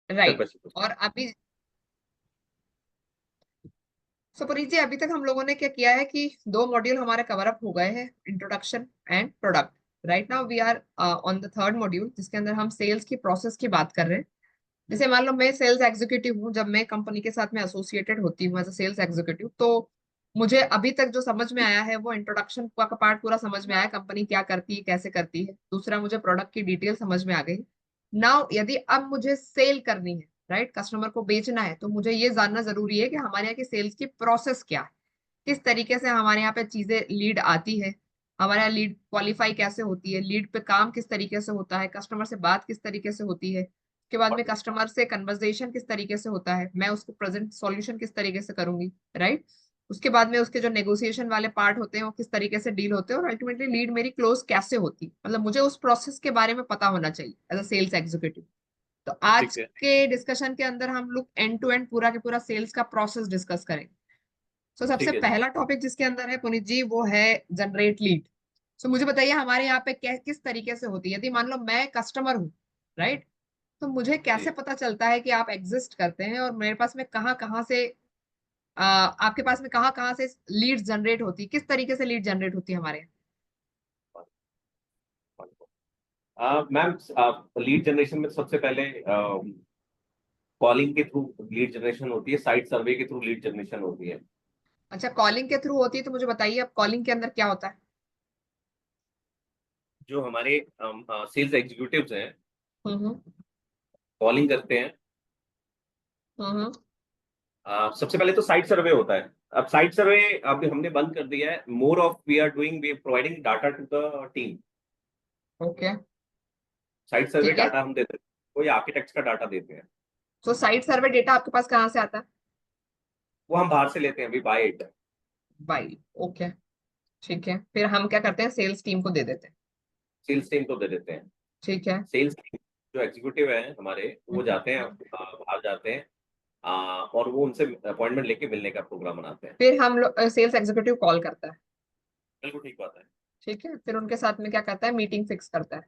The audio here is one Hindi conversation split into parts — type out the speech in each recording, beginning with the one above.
राइट। और अभी पुनीत जी, अभी तक हम लोगों ने क्या किया है कि दो मॉड्यूल हमारे कवर अप हो गए हैं, introduction and product. Right now we are on the third module, जिसके अंदर हम सेल्स की प्रोसेस की बात कर रहे हैं। जैसे मान लो मैं सेल्स एग्जीक्यूटिव हूँ, जब मैं कंपनी के साथ में एसोसिएटेड होती हूँ एज अ सेल्स एग्जीक्यूटिव, तो मुझे अभी तक जो समझ में आया है वो इंट्रोडक्शन का पार्ट पूरा समझ में आया, कंपनी क्या करती है, कैसे करती है। दूसरा, मुझे प्रोडक्ट की डिटेल समझ में आ गई। नाउ यदि अब मुझे सेल करनी है, राइट, कस्टमर को बेचना है, तो मुझे ये जानना जरूरी है कि हमारे यहाँ की सेल्स की प्रोसेस क्या है, किस तरीके से हमारे यहाँ पे चीजें लीड आती है, हमारे यहाँ लीड क्वालिफाई कैसे होती है, लीड पे काम किस तरीके से होता है, कस्टमर से बात किस तरीके से होती है, उसके बाद में कस्टमर से कन्वर्सेशन किस तरीके से होता है, मैं उसको प्रेजेंट सॉल्यूशन किस तरीके से करूंगी, राइट। उसके बाद में उसके जो नेगोशिएशन वाले पार्ट होते हैं वो किस तरीके से डील होते हैं, और अल्टीमेटली लीड मेरी क्लोज कैसे होती है। मतलब मुझे उस प्रोसेस के बारे में पता होना चाहिए एज अ सेल्स एग्जीक्यूटिव। तो आज ठीक है। के डिस्कशन के अंदर हम लोग एंड टू एंड पूरा के पूरा सेल्स का प्रोसेस डिस्कस करेंगे। सो सबसे ठीक है जी। पहला टॉपिक जिसके अंदर है पुनीत जी, वो है जनरेट लीड। सो मुझे बताइए हमारे यहाँ पे किस तरीके से होती है, यदि मान लो मैं कस्टमर हूँ, राइट, तो मुझे कैसे जी। पता चलता है कि आप एग्जिस्ट करते हैं, और मेरे पास में कहाँ कहाँ से आपके पास में कहाँ कहाँ से लीड जनरेट होती है, किस तरीके से लीड जनरेट होती है हमारे मैम, लीड जनरेशन में सबसे पहले कॉलिंग के थ्रू लीड जनरेशन होती है, साइट सर्वे के थ्रू लीड जनरेशन होती है। अच्छा, कॉलिंग के थ्रू होती है, तो मुझे बताइए अब कॉलिंग के अंदर क्या होता है। जो हमारे सेल्स एग्जीक्यूटिव्स हैं, हम्म। कॉलिंग करते हैं। हम्म। सबसे पहले तो साइट सर्वे होता है। अब साइट सर्वे अभी हमने बंद कर दिया है। More of we are doing, we providing data to the team. Okay. Site survey ठीक है। डाटा हम देते हैं, कोई आर्किटेक्ट्स का डाटा देते हैं। तो साइट सर्वे डेटा आपके पास कहाँ से आता है। वो हम बाहर से लेते हैं, we buy it. Bye. Okay. ठीक है, फिर हम क्या करते हैं, सेल्स टीम को दे देते हैं। सेल्स टीम को दे देते हैं। ठीक है। सेल्स जो एग्जीक्यूटिव है हमारे, वो जाते हैं, हम्म। बाहर जाते हैं, और वो उनसे अपॉइंटमेंट लेके मिलने का प्रोग्राम बनाते हैं। फिर हम लोग सेल्स एग्जीक्यूटिव कॉल करता है। बिल्कुल ठीक बात है। ठीक है, फिर उनके साथ में क्या करता है, मीटिंग फिक्स करता है।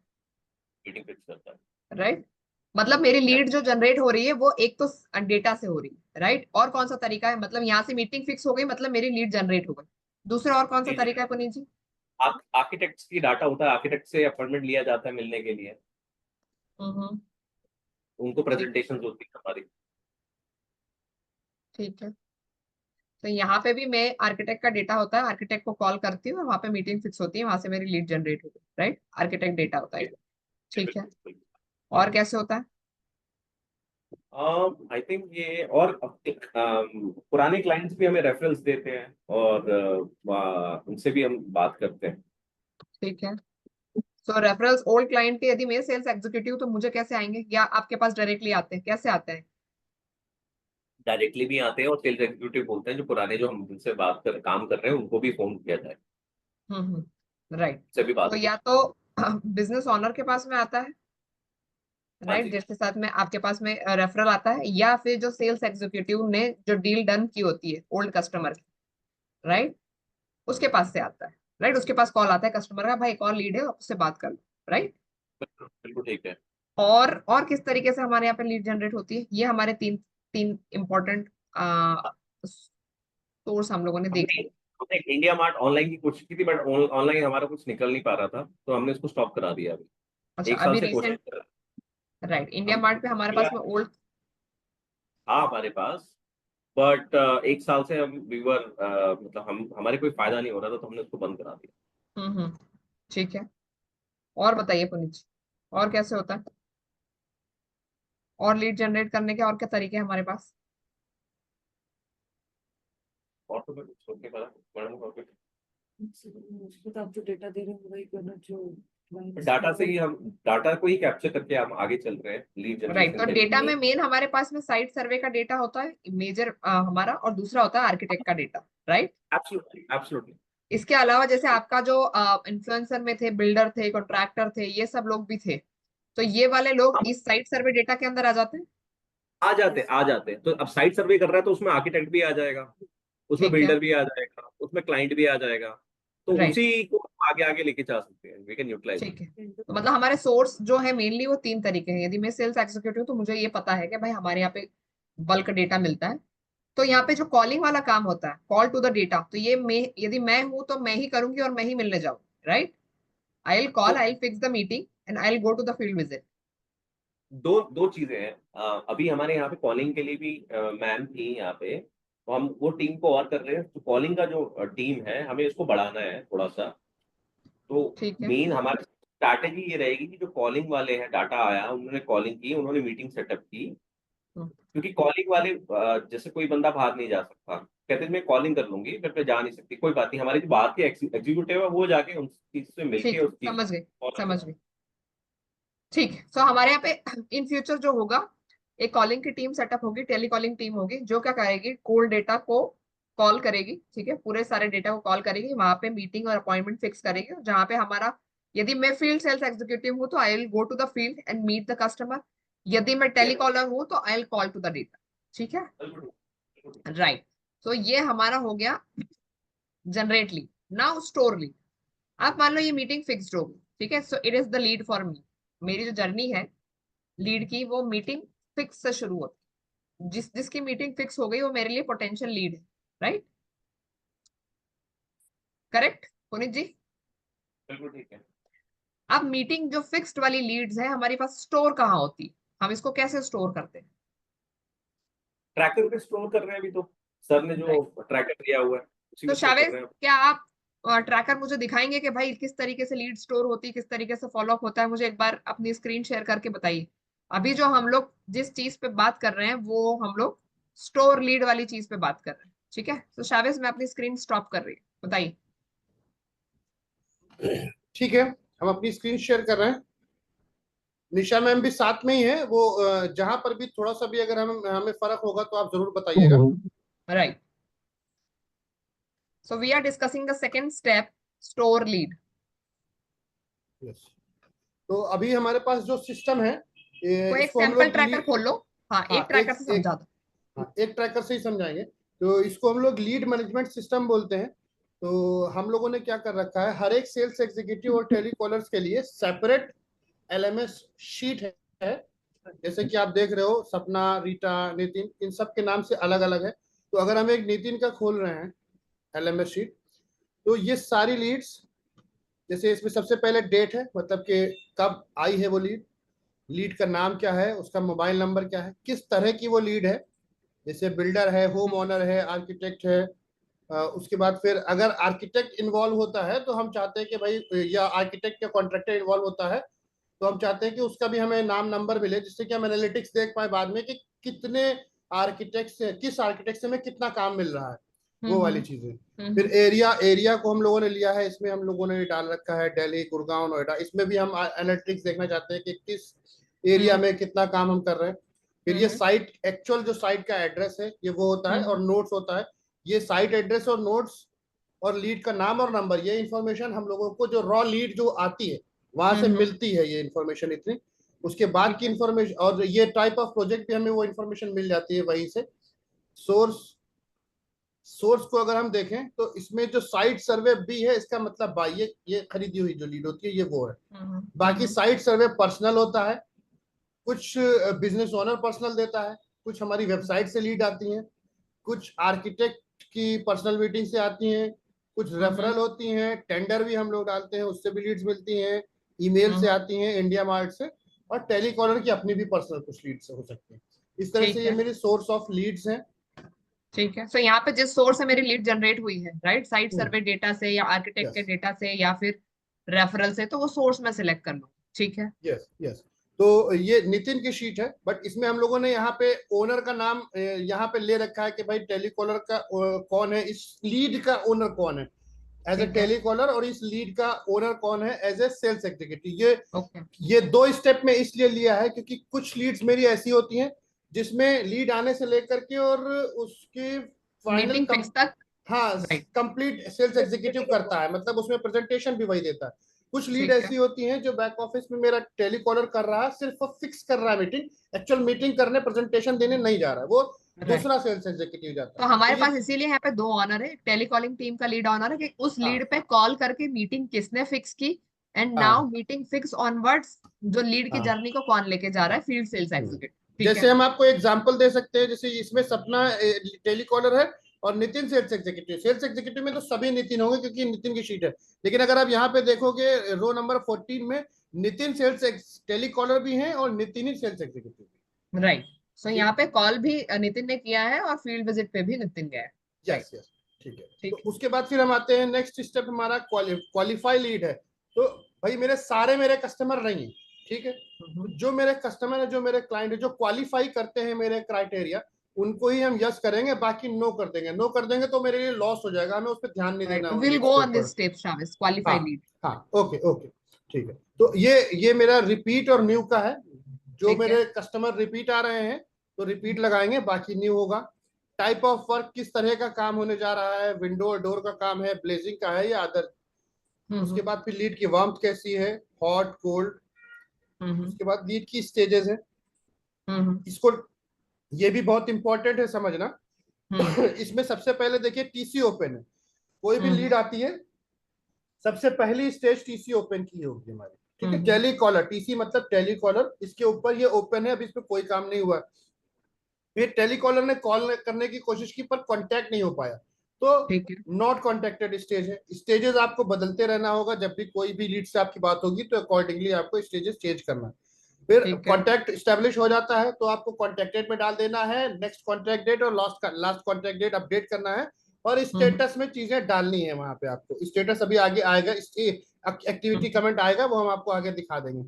मीटिंग फिक्स करता है। राइट। मतलब मेरी या लीड जो जनरेट हो रही है वो एक तो डेटा से हो रही है, राइट, और कौन सा तरीका है, मतलब यहाँ से मीटिंग फिक्स हो गई, मतलब मेरी लीड जनरेट हो गई। दूसरा और कौन सा जी जी, तरीका है पुनीत जी। आर्किटेक्ट्स की डाटा होता है, आर्किटेक्ट से अपॉइंटमेंट लिया जाता है मिलने के लिए। हम्म। उनको ठीक। प्रेजेंटेशन होती है हमारी। ठीक है, तो यहाँ पे भी मैं आर्किटेक्ट का डेटा होता है, आर्किटेक्ट को कॉल करती हूँ, वहां पे मीटिंग फिक्स होती है, वहां से मेरी लीड जनरेट होती है, राइट, आर्किटेक्ट डेटा होता है। ठीक है। बिल्कुल। और कैसे होता है। आई थिंक ये और पुराने क्लाइंट्स भी हमें रेफरल्स देते हैं, और उनसे भी हम बात करते हैं। ठीक है। सो रेफरल्स ओल्ड क्लाइंट के, यदि मैं सेल्स एग्जीक्यूटिव, तो मुझे कैसे आएंगे, या आपके पास डायरेक्टली आते हैं, कैसे आते हैं। डायरेक्टली भी आते हैं, और सेल्स एग्जीक्यूटिव बोलते हैं जो पुराने, जो हम जिनसे बात कर काम कर रहे हैं, उनको भी फोन किया जाए, राइट। उससे भी तो बात की। या तो बिजनेस ओनर के पास में आता है, हाँ राइट, जी। जिसके साथ में आपके पास में रेफरल आता है, या फिर जो सेल्स एग्जीक्यूटिव ने जो डील डन की होती है ओल्ड कस्टमर की, राइट, उसके पास से आता है। राइट, उसके पास कॉल आता है कस्टमर का, भाई कॉल लीड है, आप उससे बात कर लो। राइट। बिल्कुल बिल्कुल ठीक है। और किस तरीके से हमारे यहाँ पे लीड जनरेट होती है, ये हमारे तीन तीन इंपॉर्टेंट सोर्स हम लोगों ने देख हमने लिए। हमने इंडिया मार्ट ऑनलाइन की कोशिश की थी, बट ऑनलाइन हमारा कुछ निकल नहीं पा रहा था, तो हमने उसको स्टॉप करा दिया अभी। अच्छा, एक साल अभी से कोशिश रिसेंट। कर रहे राइट, हैं। इंडिया हम मार्ट पे हमारे इंडिया पास में ओल्ड। था हमारे पास, बट एक साल से हम वीवर, मतलब हम हमारे कोई फायदा नहीं हो रहा था, तो हमने उसको बंद करा दिया। हम्म। ठीक है। और बताइए पुनीत जी, और कैसे होता है, और लीड जनरेट करने के और क्या तरीके हैं हमारे पास। और तो मैं कुछ सोच नहीं पा रहा मैडम, और कुछ मुझे तो आप जो डेटा दे रहे हैं वही करना जो clients डाटा से को। ही हम डाटा को ही कैप्चर करके हम आगे चल रहे हैं लीड राइट, जनरेशन तो के डेटा में लिए। मेन हमारे पास में साइट सर्वे का डेटा होता है मेजर हमारा, और दूसरा होता है आर्किटेक्ट का डेटा। राइट। Absolutely absolutely. इसके अलावा जैसे आपका जो इन्फ्लुएंसर में थे, बिल्डर थे, कॉन्ट्रैक्टर थे, ये सब लोग भी थे, तो ये वाले लोग हम इस साइट सर्वे डेटा के अंदर आ जाते हैं। आ जाते हैं, तो अब साइट सर्वे कर रहा है तो उसमें आर्किटेक्ट भी आ जाएगा, उसमें ठीक है। बिल्डर भी आ जाएगा, उसमें क्लाइंट भी आ जाएगा। तो Right. उसी को आगे आगे लेके जा सकते हैं, वी कैन यूटिलाइज। ठीक है, तो मतलब हमारे सोर्स जो है मेनली वो 3 तरीके हैं। यदि मैं सेल्स एग्जीक्यूटिव तो मुझे ये पता है कि भाई हमारे यहाँ पे बल्क डेटा मिलता है, तो यहाँ पे जो कॉलिंग वाला काम होता है, कॉल टू द डेटा, तो ये मैं, यदि मैं हूं तो मैं ही करूंगी और मैं ही मिलने जाऊंगी, राइट? आई विल कॉल, तो I will fix the meeting and I will go to the field visit. दो दो चीजें हैं। अभी हमारे यहाँ पे कॉलिंग के लिए भी मैम थी यहाँ पे, तो हम वो टीम को और कर रहे हैं। तो कॉलिंग का जो टीम है हमें इसको बढ़ाना है थोड़ा सा। तो ठीक है। मेन हमारी स्ट्रैटेजी ये रहेगी कि जो कॉलिंग वाले हैं, डाटा आया, उन्होंने कॉलिंग की, उन्होंने मीटिंग सेटअप की। हम्म, क्योंकि कॉलिंग वाले जैसे कोई बंदा बाहर नहीं जा सकता, कहते हैं मैं कॉलिंग कर लूंगी, फिर मैं जा नहीं सकती, कोई बात नहीं, हमारी जो बाहर के एग्जीक्यूटिव है वो जाके उस चीज से मिलके ठीक है, उस चीज समझ गई, को follow समझ करें। गई। ठीक है, सो हमारे यहाँ पे इन फ्यूचर जो होगा, एक कॉलिंग की टीम सेटअप होगी, टेलीकॉलिंग टीम होगी, जो क्या करेगी, कोल्ड डेटा को कॉल करेगी, ठीक है, पूरे सारे डेटा को कॉल करेगी, वहां पे मीटिंग और अपॉइंटमेंट फिक्स करेगी, जहां पे हमारा, यदि मैं फील्ड सेल्स एग्जीक्यूटिव हूँ तो I will go to the field and meet the customer. यदि मैं Yes, टेलीकॉलर हूँ तो I will call to the data. ठीक है, बिल्कुल, बिल्कुल। राइट। तो ये हमारा हो गया generate lead. Now store lead. आप मान लो ये मीटिंग फिक्स्ड होगी, ठीक है, so it is the lead for me. मेरी जो जर्नी है लीड की, वो मीटिंग फिक्स से शुरू होती है। जिसकी मीटिंग फिक्स हो गई वो मेरे लिए पोटेंशियल लीड है, राइट? करेक्ट पुनीत जी? बिल्कुल ठीक है। अब मीटिंग जो फिक्स्ड वाली लीड्स है हमारे पास स्टोर कहाँ होती है, हम इसको कैसे स्टोर करते हैं? ट्रैकर पे स्टोर कर रहे हैं अभी तो, सर ने जो राइट। ट्रैकर दिया हुआ है उसी तो में स्टोर कर शावेज, रहे हैं। क्या आप ट्रैकर मुझे दिखाएंगे कि भाई किस तरीके से लीड स्टोर होती है, किस तरीके से फॉलो अप होता है? मुझे एक बार अपनी स्क्रीन शेयर करके बताइए। अभी जो हम लोग जिस चीज पे बात कर रहे हैं वो हम लोग स्टोर लीड वाली चीज पे बात कर रहे हैं, ठीक है? तो शावेज, मैं अपनी स्क्रीन स्टॉप कर रही हूँ, बताइए। ठीक है, हम अपनी स्क्रीन शेयर कर रहे हैं। निशा मैम भी साथ में ही है, वो जहां पर भी थोड़ा सा भी अगर हमें फर्क होगा तो आप जरूर बताइएगा। Right, so we are discussing the second step, store lead. Yes, तो अभी हमारे पास जो सिस्टम है, को एक इसको हम सैंपल लोग ट्रैकर खोल लो। हाँ, हाँ एक ट्रैकर एक से एक समझा दो। हाँ, एक ट्रैकर से ही समझाएंगे। तो इसको हम लोग लीड मैनेजमेंट सिस्टम बोलते हैं। तो हम लोगों ने क्या कर रखा है, हर एक सेल्स एग्जीक्यूटिव और टेलीकॉलर्स के लिए सेपरेट एलएमएस शीट है। जैसे कि आप देख रहे हो, सपना, रीटा, नितिन, इन सब के नाम से अलग अलग है। तो अगर हम एक नितिन का खोल रहे हैं एलएमएस शीट, तो ये सारी लीड्स, जैसे इसमें सबसे पहले डेट है, मतलब कि कब आई है वो लीड, लीड का नाम क्या है, उसका मोबाइल नंबर क्या है, किस तरह की वो लीड है, जैसे बिल्डर है, होम ओनर है, आर्किटेक्ट है। उसके बाद फिर अगर आर्किटेक्ट इन्वॉल्व होता है तो हम चाहते हैं कि भाई, या आर्किटेक्ट या कॉन्ट्रैक्टर इन्वॉल्व होता है तो हम चाहते हैं कि उसका भी हमें नाम नंबर मिले, जिससे कि हम एनालिटिक्स देख पाए बाद में कि कितने आर्किटेक्ट से, किस आर्किटेक्ट से हमें कितना काम मिल रहा है, वो वाली चीजें। फिर एरिया, एरिया को हम लोगों ने लिया है, इसमें हम लोगों ने डाल रखा है दिल्ली, गुड़गांव, नोएडा। इसमें भी हम एनालिटिक्स देखना चाहते हैं कि किस एरिया में कितना काम हम कर रहे हैं। फिर ये साइट, एक्चुअल जो साइट का एड्रेस है ये वो होता है, और नोट्स होता है। ये साइट एड्रेस और नोट्स और लीड का नाम और नंबर, ये इन्फॉर्मेशन हम लोगों को जो रॉ लीड जो आती है वहां से मिलती है, ये इन्फॉर्मेशन इतनी। उसके बाद की इन्फॉर्मेशन और ये टाइप ऑफ प्रोजेक्ट भी हमें वो इन्फॉर्मेशन मिल जाती है वहीं से। सोर्स को अगर हम देखें तो इसमें जो साइट सर्वे भी है, इसका मतलब भाई ये खरीदी हुई जो लीड होती है ये वो है। बाकी साइट सर्वे पर्सनल होता है, कुछ बिजनेस ओनर पर्सनल देता है, कुछ हमारी वेबसाइट से लीड आती हैं, कुछ आर्किटेक्ट की पर्सनल मीटिंग से आती हैं, कुछ रेफरल होती हैं, टेंडर भी हम लोग डालते हैं उससे भी लीड्स मिलती हैं, ईमेल से आती हैं इंडिया मार्ट से, और टेलीकॉलर की अपनी भी पर्सनल कुछ लीड्स हो सकती हैं। इस तरह से ये मेरी सोर्स ऑफ लीड्स हैं। ठीक है, सो यहाँ पे जिस सोर्स से मेरी लीड जनरेट हुई है, राइट, साइट सर्वे डेटा से या आर्किटेक्ट के यस डेटा से या फिर रेफरल से, तो वो सोर्स में सिलेक्ट कर लूँ। ठीक है, यस यस। तो ये नितिन की शीट है, बट इसमें हम लोगों ने यहाँ पे ओनर का नाम यहाँ पे ले रखा है कि भाई टेलीकॉलर का कौन है, इस लीड का ओनर कौन है एज ए टेलीकॉलर, और इस लीड का ओनर कौन है एज ए सेल्स एग्जीक्यूटिव। ये दो स्टेप में इसलिए लिया है क्योंकि कुछ लीड्स मेरी ऐसी होती हैं जिसमें लीड आने से लेकर के और उसकी फाइनल तक, हाँ कंप्लीट सेल्स एग्जीक्यूटिव करता है, मतलब उसमें प्रेजेंटेशन भी वही देता है। कुछ लीड ऐसी होती हैं जो बैक ऑफिस में मेरा टेलीकॉलर कर रहा है, सिर्फ फिक्स कर रहा है मीटिंग, एक्चुअल मीटिंग करने, प्रेजेंटेशन देने नहीं जा रहा है, वो दूसरा सेल्स एग्जीक्यूटिव जाता तो है। हमारे तो ये पास इसीलिए यहाँ पे 2 ऑनर है, टेलीकॉलिंग टीम का लीड ऑनर है कि उस हाँ लीड पे कॉल करके मीटिंग किसने फिक्स की, एंड नाउ हाँ मीटिंग फिक्स ऑनवर्ड्स जो लीड की हाँ जर्नी को कौन लेके जा रहा है, फील्ड सेल्स हम्म। एग्जीक्यूटिव। ठीक जैसे है। हम आपको एग्जांपल दे सकते हैं, जैसे इसमें सपना टेलीकॉलर है और नितिन सेल्स एग्जीक्यूटिव में तो सभी नितिन होंगे क्योंकि नितिन की शीट है। लेकिन अगर आप यहाँ पे देखोगे रो नंबर 14 में नितिन सेल्स टेलीकॉलर भी हैं और नितिन ही सेल्स एग्जीक्यूटिव भी। राइट। सो यहाँ ठीक। पे कॉल भी नितिन ने किया है और फील्ड विजिट पे भी नितिन गया है। राइट। यस यस ठीक है। तो ठीक उसके बाद फिर हम आते हैं नेक्स्ट स्टेप, हमारा क्वालिफाई लीड है। तो भाई मेरे कस्टमर नहीं है, ठीक है। है। तो जो मेरे कस्टमर है, जो मेरे क्लाइंट है, जो क्वालिफाई करते हैं मेरे क्राइटेरिया, उनको ही हम यस करेंगे, बाकी नो कर देंगे। नो कर देंगे तो मेरे लिए लॉस हो जाएगा, हमें उस पर ध्यान नहीं राइट, देना उन विल गो लीड्स के ऑन ऊपर। दिस स्टेप शामिस, हाँ क्वालिफाई लीड। हाँ ओके ओके ठीक है। तो ये मेरा रिपीट और न्यू का है। जो ठीक है। मेरे कस्टमर रिपीट आ रहे हैं तो रिपीट लगाएंगे, बाकी न्यू होगा। टाइप ऑफ वर्क, किस तरह का काम होने जा रहा है, विंडो और डोर का काम है, ब्लेजिंग का है या अदर। उसके हम्म। बाद फिर लीड की वार्मथ कैसी है, हॉट कोल्ड। हम्म। उसके बाद लीड की स्टेजेस है। हम्म। इसको, ये भी बहुत इंपॉर्टेंट है समझना। हम्म। इसमें सबसे पहले देखिए टीसी ओपन है। कोई भी हम्म। लीड आती है, सबसे पहली स्टेज टीसी ओपन की होगी हमारी। ठीक है, हम्म। टेलीकॉलर, टीसी मतलब टेलीकॉलर, इसके ऊपर ये ओपन है, अभी इस पे कोई काम नहीं हुआ। फिर टेलीकॉलर ने कॉल करने की कोशिश की पर कांटेक्ट नहीं हो पाया, तो ठीक है। नॉट कॉन्टेक्टेड स्टेज है। स्टेजेस आपको बदलते रहना होगा, जब भी कोई भी लीड से आपकी बात होगी तो अकॉर्डिंगली आपको स्टेजेस चेंज करना है। फिर ठीक है। कॉन्टैक्ट स्टैब्लिश हो जाता है तो आपको कॉन्टैक्टेड में डाल देना है, नेक्स्ट कॉन्टैक्ट डेट और लास्ट कॉन्टैक्ट डेट अपडेट करना है, और हम्म। स्टेटस में चीजें डालनी है। वहां पे आपको स्टेटस अभी आगे आएगा, एक्टिविटी हम्म। कमेंट आएगा, वो हम आपको आगे दिखा देंगे।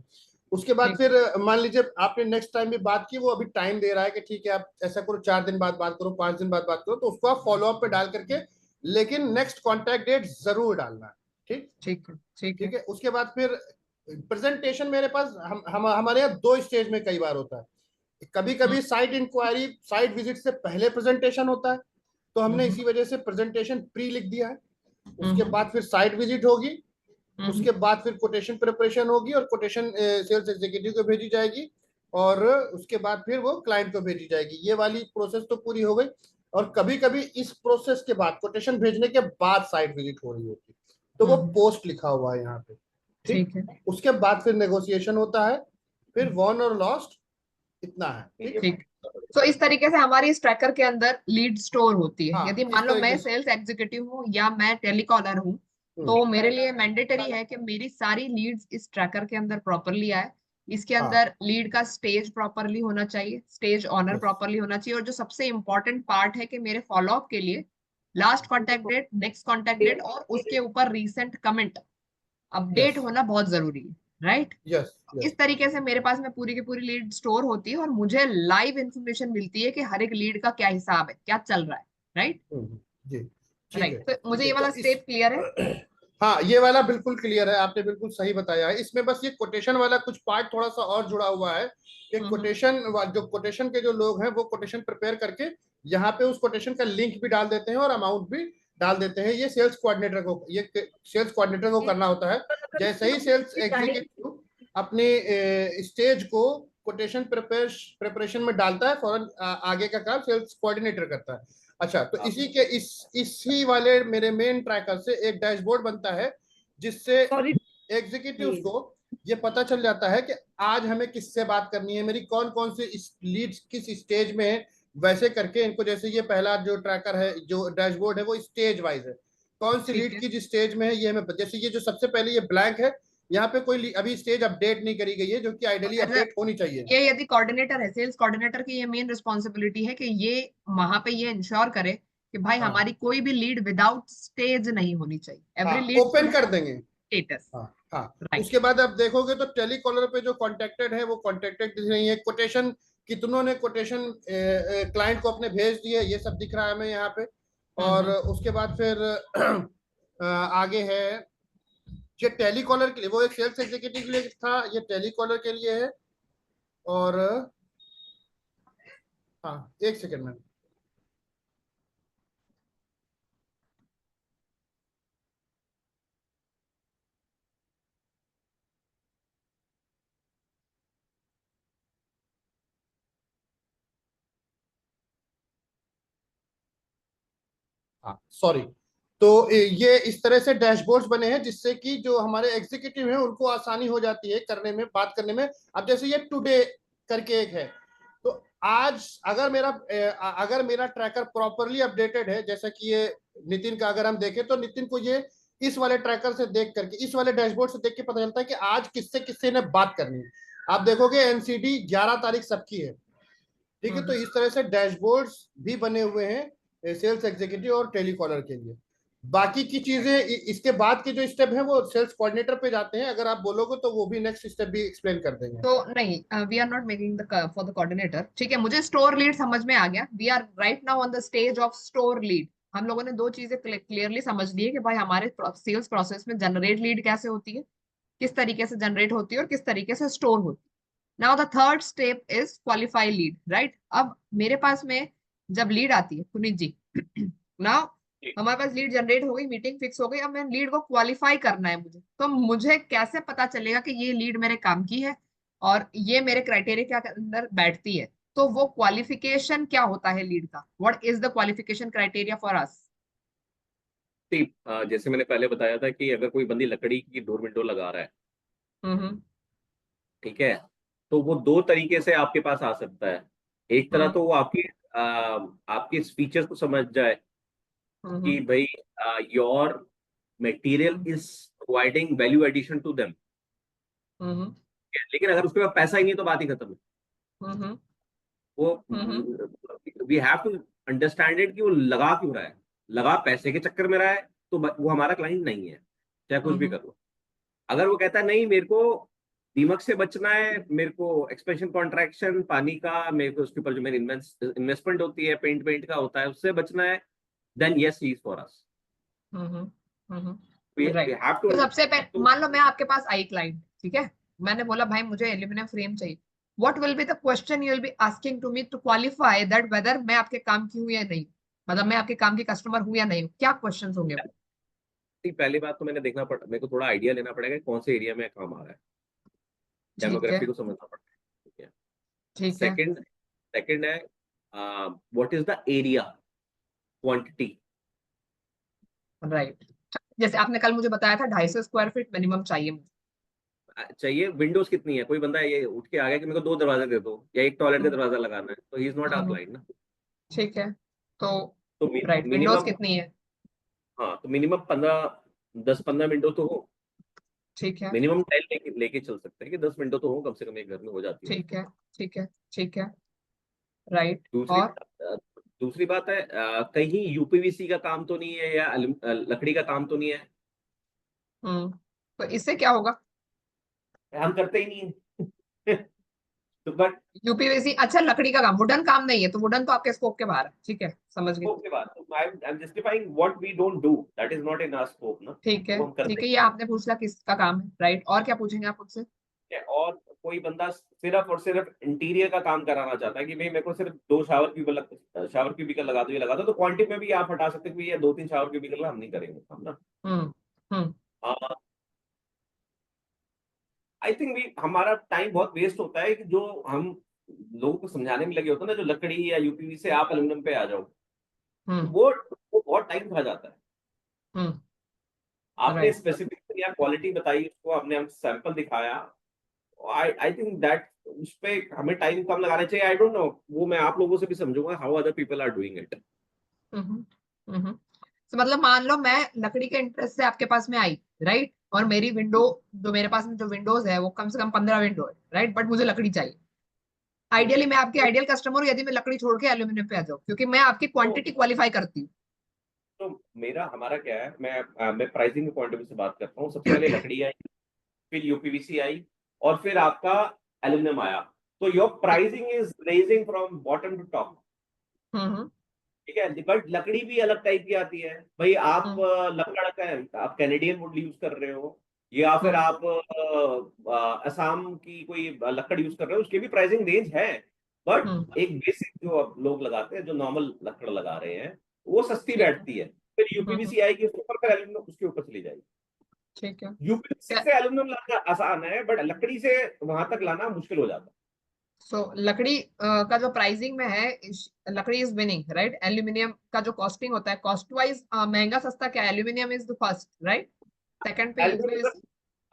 उसके बाद ठीक फिर मान लीजिए आपने नेक्स्ट टाइम भी बात की, वो अभी टाइम दे रहा है कि ठीक है आप ऐसा करो, 4 दिन बाद बात करो, 5 दिन बाद बात करो, तो उसको आप फॉलो अप पे डाल करके, लेकिन नेक्स्ट कॉन्टैक्ट डेट जरूर डालना है। ठीक। ठीक है। ठीक है। ठीक है। उसके बाद फिर प्रेजेंटेशन मेरे पास हमारे यहाँ 2 स्टेज में कई बार होता है। कभी हम्म। कभी साइट इंक्वायरी, साइट विजिट से पहले प्रेजेंटेशन होता है, तो हमने हम्म। इसी वजह से प्रेजेंटेशन प्री लिख दिया है। उसके हम्म। बाद फिर साइट विजिट होगी। हम्म। उसके बाद फिर कोटेशन प्रिपरेशन होगी और कोटेशन सेल्स एग्जीक्यूटिव को भेजी जाएगी, और उसके बाद फिर वो क्लाइंट को भेजी जाएगी। ये वाली प्रोसेस तो पूरी हो गई। और कभी कभी इस प्रोसेस के बाद, कोटेशन भेजने के बाद साइट विजिट हो रही होती है, तो वो हम्म। पोस्ट लिखा हुआ है यहाँ पे। ठीक। ठीक है। उसके बाद फिर नेगोशिएशन होता है, फिर वॉन और लॉस्ट, इतना है। ठीक। ठीक। तो इस तरीके से हमारी इस ट्रैकर के अंदर लीड स्टोर होती है। हाँ यदि इस मान लो तरीके मैं से। सेल्स एग्जीक्यूटिव हूँ या मैं टेलीकॉलर हूँ, हम्म, तो मेरे लिए मैंडेटरी है कि मेरी सारी लीड्स इस ट्रैकर के अंदर प्रॉपरली आए। इसके हाँ अंदर लीड का स्टेज प्रॉपरली होना चाहिए, स्टेज ऑनर यस प्रॉपरली होना चाहिए, और जो सबसे इंपॉर्टेंट पार्ट है कि मेरे फॉलोअप के लिए last contact date, next contact date और उसके ऊपर रीसेंट कमेंट अपडेट यस होना बहुत जरूरी है। राइट। Yes yes. इस तरीके से मेरे पास में पूरी की पूरी लीड स्टोर होती है और मुझे लाइव इंफॉर्मेशन मिलती है कि हर एक लीड का क्या हिसाब है, क्या चल रहा है। राइट। जी ठीक है राइट, तो ठीक मुझे है। ये तो वाला इस स्टेप क्लियर है। हाँ ये वाला बिल्कुल क्लियर है, आपने बिल्कुल सही बताया है। इसमें बस ये कोटेशन वाला कुछ पार्ट थोड़ा सा और जुड़ा हुआ है कि हम्म। जो कोटेशन के जो लोग हैं वो कोटेशन प्रिपेयर करके यहाँ पे उस कोटेशन का लिंक भी डाल देते हैं और अमाउंट भी डाल देते हैं। ये सेल्स कोऑर्डिनेटर को करना होता है। जैसे ही सेल्स एग्जीक्यूटिव अपने स्टेज को कोटेशन प्रिपरेशन में डालता है, फौरन आगे का काम सेल्स कोऑर्डिनेटर करता है। अच्छा, तो इसी वाले मेरे मेन ट्रैकर से एक डैशबोर्ड बनता है, जिससे सॉरी। एग्जीक्यूटिव्स को ये पता चल जाता है कि आज हमें किससे बात करनी है, मेरी कौन कौन सी लीड्स किस स्टेज में है। वैसे करके इनको, जैसे ये पहला जो ट्रैकर है, जो डैशबोर्ड है, वो स्टेज वाइज है, कौन सी ठीक लीड है। की जिस स्टेज में है ये हमें। जैसे ये जो सबसे पहले ये ब्लैंक है, यहाँ पे कोई अभी स्टेज अपडेट नहीं करी गई है, जो कि तो आइडियली एज अपडेट होनी चाहिए। ये यदि कोऑर्डिनेटर है, सेल्स कोऑर्डिनेटर की ये मेन रिस्पॉन्सिबिलिटी है कि ये वहां पे ये इंश्योर करे कि भाई हाँ हमारी कोई भी लीड विदाउट स्टेज नहीं होनी चाहिए, हाँ एवरी लीड ओपन शुड कर हैव देंगे। स्टेटस। हाँ हाँ। राइट। उसके बाद आप देखोगे तो टेलीकॉलर पे जो कॉन्टेक्टेड है वो कॉन्टेक्टेड दिख रही है, कोटेशन कितनों ने कोटेशन क्लाइंट को अपने भेज दिए, ये सब दिख रहा है हमें यहाँ पे। और हम्म। उसके बाद फिर आगे है, ये टेलीकॉलर के लिए, वो एक सेल्स एग्जीक्यूटिव के लिए था, ये टेलीकॉलर के लिए है। और हाँ एक सेकेंड में, हाँ सॉरी। तो ये इस तरह से डैशबोर्ड्स बने हैं जिससे कि जो हमारे एग्जीक्यूटिव हैं उनको आसानी हो जाती है करने में, बात करने में। अब जैसे ये टुडे करके एक है, तो आज अगर मेरा ट्रैकर प्रॉपरली अपडेटेड है, जैसा कि ये नितिन का अगर हम देखें तो नितिन को ये इस वाले ट्रैकर से देख करके, इस वाले डैशबोर्ड से देख के पता चलता है कि आज किससे किससे ने बात करनी है। आप देखोगे एनसीडी 11 तारीख सबकी है, ठीक है। तो इस तरह से डैशबोर्ड्स भी बने हुए हैं सेल्स एग्जीक्यूटिव और टेलीकॉलर के लिए। बाकी की चीजें इसके बाद के जो स्टेप हैं वो सेल्स कोऑर्डिनेटर पे जाते हैं, अगर आप बोलोगे तो वो भी नेक्स्ट स्टेप भी एक्सप्लेन कर देंगे। तो नहीं, we are not making the for the coordinator, ठीक है। मुझे स्टोर लीड समझ में आ गया। We are right now on the stage of store lead. हम लोगों ने दो चीजें क्लियरली समझ ली है कि भाई हमारे सेल्स प्रोसेस में जनरेट लीड कैसे होती है, किस तरीके से जनरेट होती है और किस तरीके से स्टोर होती है। Now the third step is qualify lead, right. अब मेरे पास में जब लीड आती है पुनीत जी, नाउ हमारे पास लीड जनरेट हो गई, मीटिंग फिक्स हो गई, अब मैं लीड को क्वालिफाई करना है मुझे। तो मुझे कैसे पता चलेगा कि ये लीड मेरे काम की है और ये मेरे क्राइटेरिया के अंदर बैठती है? तो वो क्वालिफिकेशन क्या होता है लीड का? What is the qualification criteria for us? जैसे मैंने पहले बताया था कि अगर कोई बंदी लकड़ी की डोर विंडो लगा रहा है, हम्म ठीक है, तो वो दो तरीके से आपके पास आ सकता है। एक तरह हम्म तो वो आपके फीचर्स को समझ जाए कि हम्म भाई your material hmm is providing value addition to them. Hmm लेकिन अगर उसके पास पैसा ही नहीं तो बात ही खत्म है। हम्म वो hmm we have to understand it कि वो लगा क्यों रहा है। लगा पैसे के चक्कर में रहा है तो वो हमारा क्लाइंट नहीं है, चाहे कुछ भी हम्म कर लो। अगर वो कहता है नहीं मेरे को दीमक से बचना है, मेरे को एक्सपेंशन कॉन्ट्रैक्शन पानी का, मेरे को उसके ऊपर जो मेरी इन्वेस्टमेंट होती है पेंट पेंट का होता है उससे बचना है, then yes he is for us. We right. Have to तो सबसे पहले अंडरस्टैंड। मान लो मैं आपके पास आई क्लाइंट, ठीक है, मैंने बोला भाई मुझे एल्यूमिनियम फ्रेम चाहिए। What will be the question you will be asking to me to qualify that whether मैं आपके काम की हूँ या नहीं, मतलब मैं आपके काम की कस्टमर हूँ या नहीं हूँ? क्या क्वेश्चंस होंगे वो? पहली बात तो मेरे को थोड़ा आइडिया लेना पड़ेगा कि कौन से एरिया में काम आ रहा है, ठीक है। डेमोग्राफी को समझना पड़ता है, ठीक है। ठीक है। सेकंड सेकंड है what is the area quantity. Right. जैसे आपने कल मुझे बताया था 250 स्क्वायर फीट मिनिमम चाहिए मुझे। चाहिए। विंडोज कितनी है? कोई बंदा ये उठ के आ गया कि मेरे को 2 दरवाजे दे दो या एक टॉयलेट का हम्म, दरवाजा लगाना है, तो he is not our hmm, client ना। ठीक है। तो तो राइट, विंडोज मिनिमम, कितनी है? हाँ तो मिनिमम 10-15 विंडो तो हो। ठीक है। मिनिमम 10 लेके चल सकते हैं कि 10 विंडो तो हो कम से कम एक घर में हो जाती है। ठीक है। ठीक है। ठीक है। राइट। दूसरी और दूसरी बात है कहीं यूपीवीसी का काम तो नहीं है या लकड़ी का काम तो नहीं है। तो इससे क्या होगा? हम करते ही नहीं है तो बट यूपीवीसी, अच्छा लकड़ी का काम, वुडन काम नहीं है, तो वुडन तो आपके स्कोप के बाहर है, ठीक है, समझ गई। स्कोप के बाद I am justifying what we don't do, that is not in our scope ना, ठीक है। वो हम करते ठीक है, ही ये आपने पूछा किसका काम है, राइट। और क्या पूछेंगे आप मुझसे? नहीं है। और कोई बंदा सिर्फ और सिर्फ इंटीरियर का काम कराना चाहता है कि भाई मेरे को सिर्फ 2 शावर क्यूबिकल लगा दो, ये लगा दो, तो क्वांटिटी में भी आप हटा सकते हैं कि ये 2-3 शावर क्यूबिकल हम नहीं करेंगे हम ना। हम्म हम्म आई थिंक भी हमारा टाइम बहुत वेस्ट होता है कि जो हम लोगों को समझाने में लगे होते हैं ना, जो लकड़ी या यूपीवी से आप एल्यूमिनियम पे आ जाओ, तो हम्म वो बहुत टाइम खा जाता है। हम्म आपने राइट। स्पेसिफिक या क्वालिटी बताई, उसको हमने हम सैंपल दिखाया। आई आई थिंक दैट उस पे हमें टाइम कम लगाना चाहिए। आई डोंट नो, वो मैं आप लोगों से भी समझूंगा how other people are doing it. Hmm hmm तो मतलब मान लो मैं लकड़ी के इंटरेस्ट से आपके पास में आई, राइट, और मेरी विंडो, जो मेरे पास में जो विंडोज है वो कम से कम 15 विंडो है, राइट, बट मुझे लकड़ी चाहिए। आइडियली मैं आपकी आइडियल कस्टमर हूँ यदि मैं लकड़ी छोड़ के एल्यूमिनियम पे आ जाऊँ, क्योंकि मैं आपकी तो क्वांटिटी क्वालिफाई करती हूँ। तो हमारा क्या है, मैं प्राइसिंग के पॉइंट ऑफ व्यू से बात करता हूँ। सबसे पहले लकड़ी आई, फिर यूपीवीसी आई, और फिर आपका एल्यूमिनियम आया। तो योर ठीक। Pricing is raising from bottom to top, hmm ठीक है। बट लकड़ी भी अलग टाइप की आती है भाई। आप हम्म लकड़ का आप कैनेडियन वुड यूज कर रहे हो, या फिर हम्म आप असम की कोई लकड़ यूज कर रहे हो, उसकी भी प्राइसिंग रेंज है। बट हम्म एक बेसिक जो अब लोग लगाते हैं, जो नॉर्मल लकड़ लगा रहे हैं, वो सस्ती ठीक है। बैठती है। फिर हम्म यूपीवीसी आएगी उसके ऊपर, फिर एल्यूमिनियम उसके ऊपर चली जाएगी। ठीक है। यूपीवीसी से एल्यूमिनियम लाना आसान है, बट लकड़ी से वहां तक लाना मुश्किल हो जाता है। लकड़ी का जो प्राइसिंग में है, लकड़ी इज विनिंग, राइट। एल्यूमिनियम का जो कॉस्टिंग होता है, कॉस्ट वाइज महंगा सस्ता क्या है, aluminium is the first, right. Second पे यूपीएस।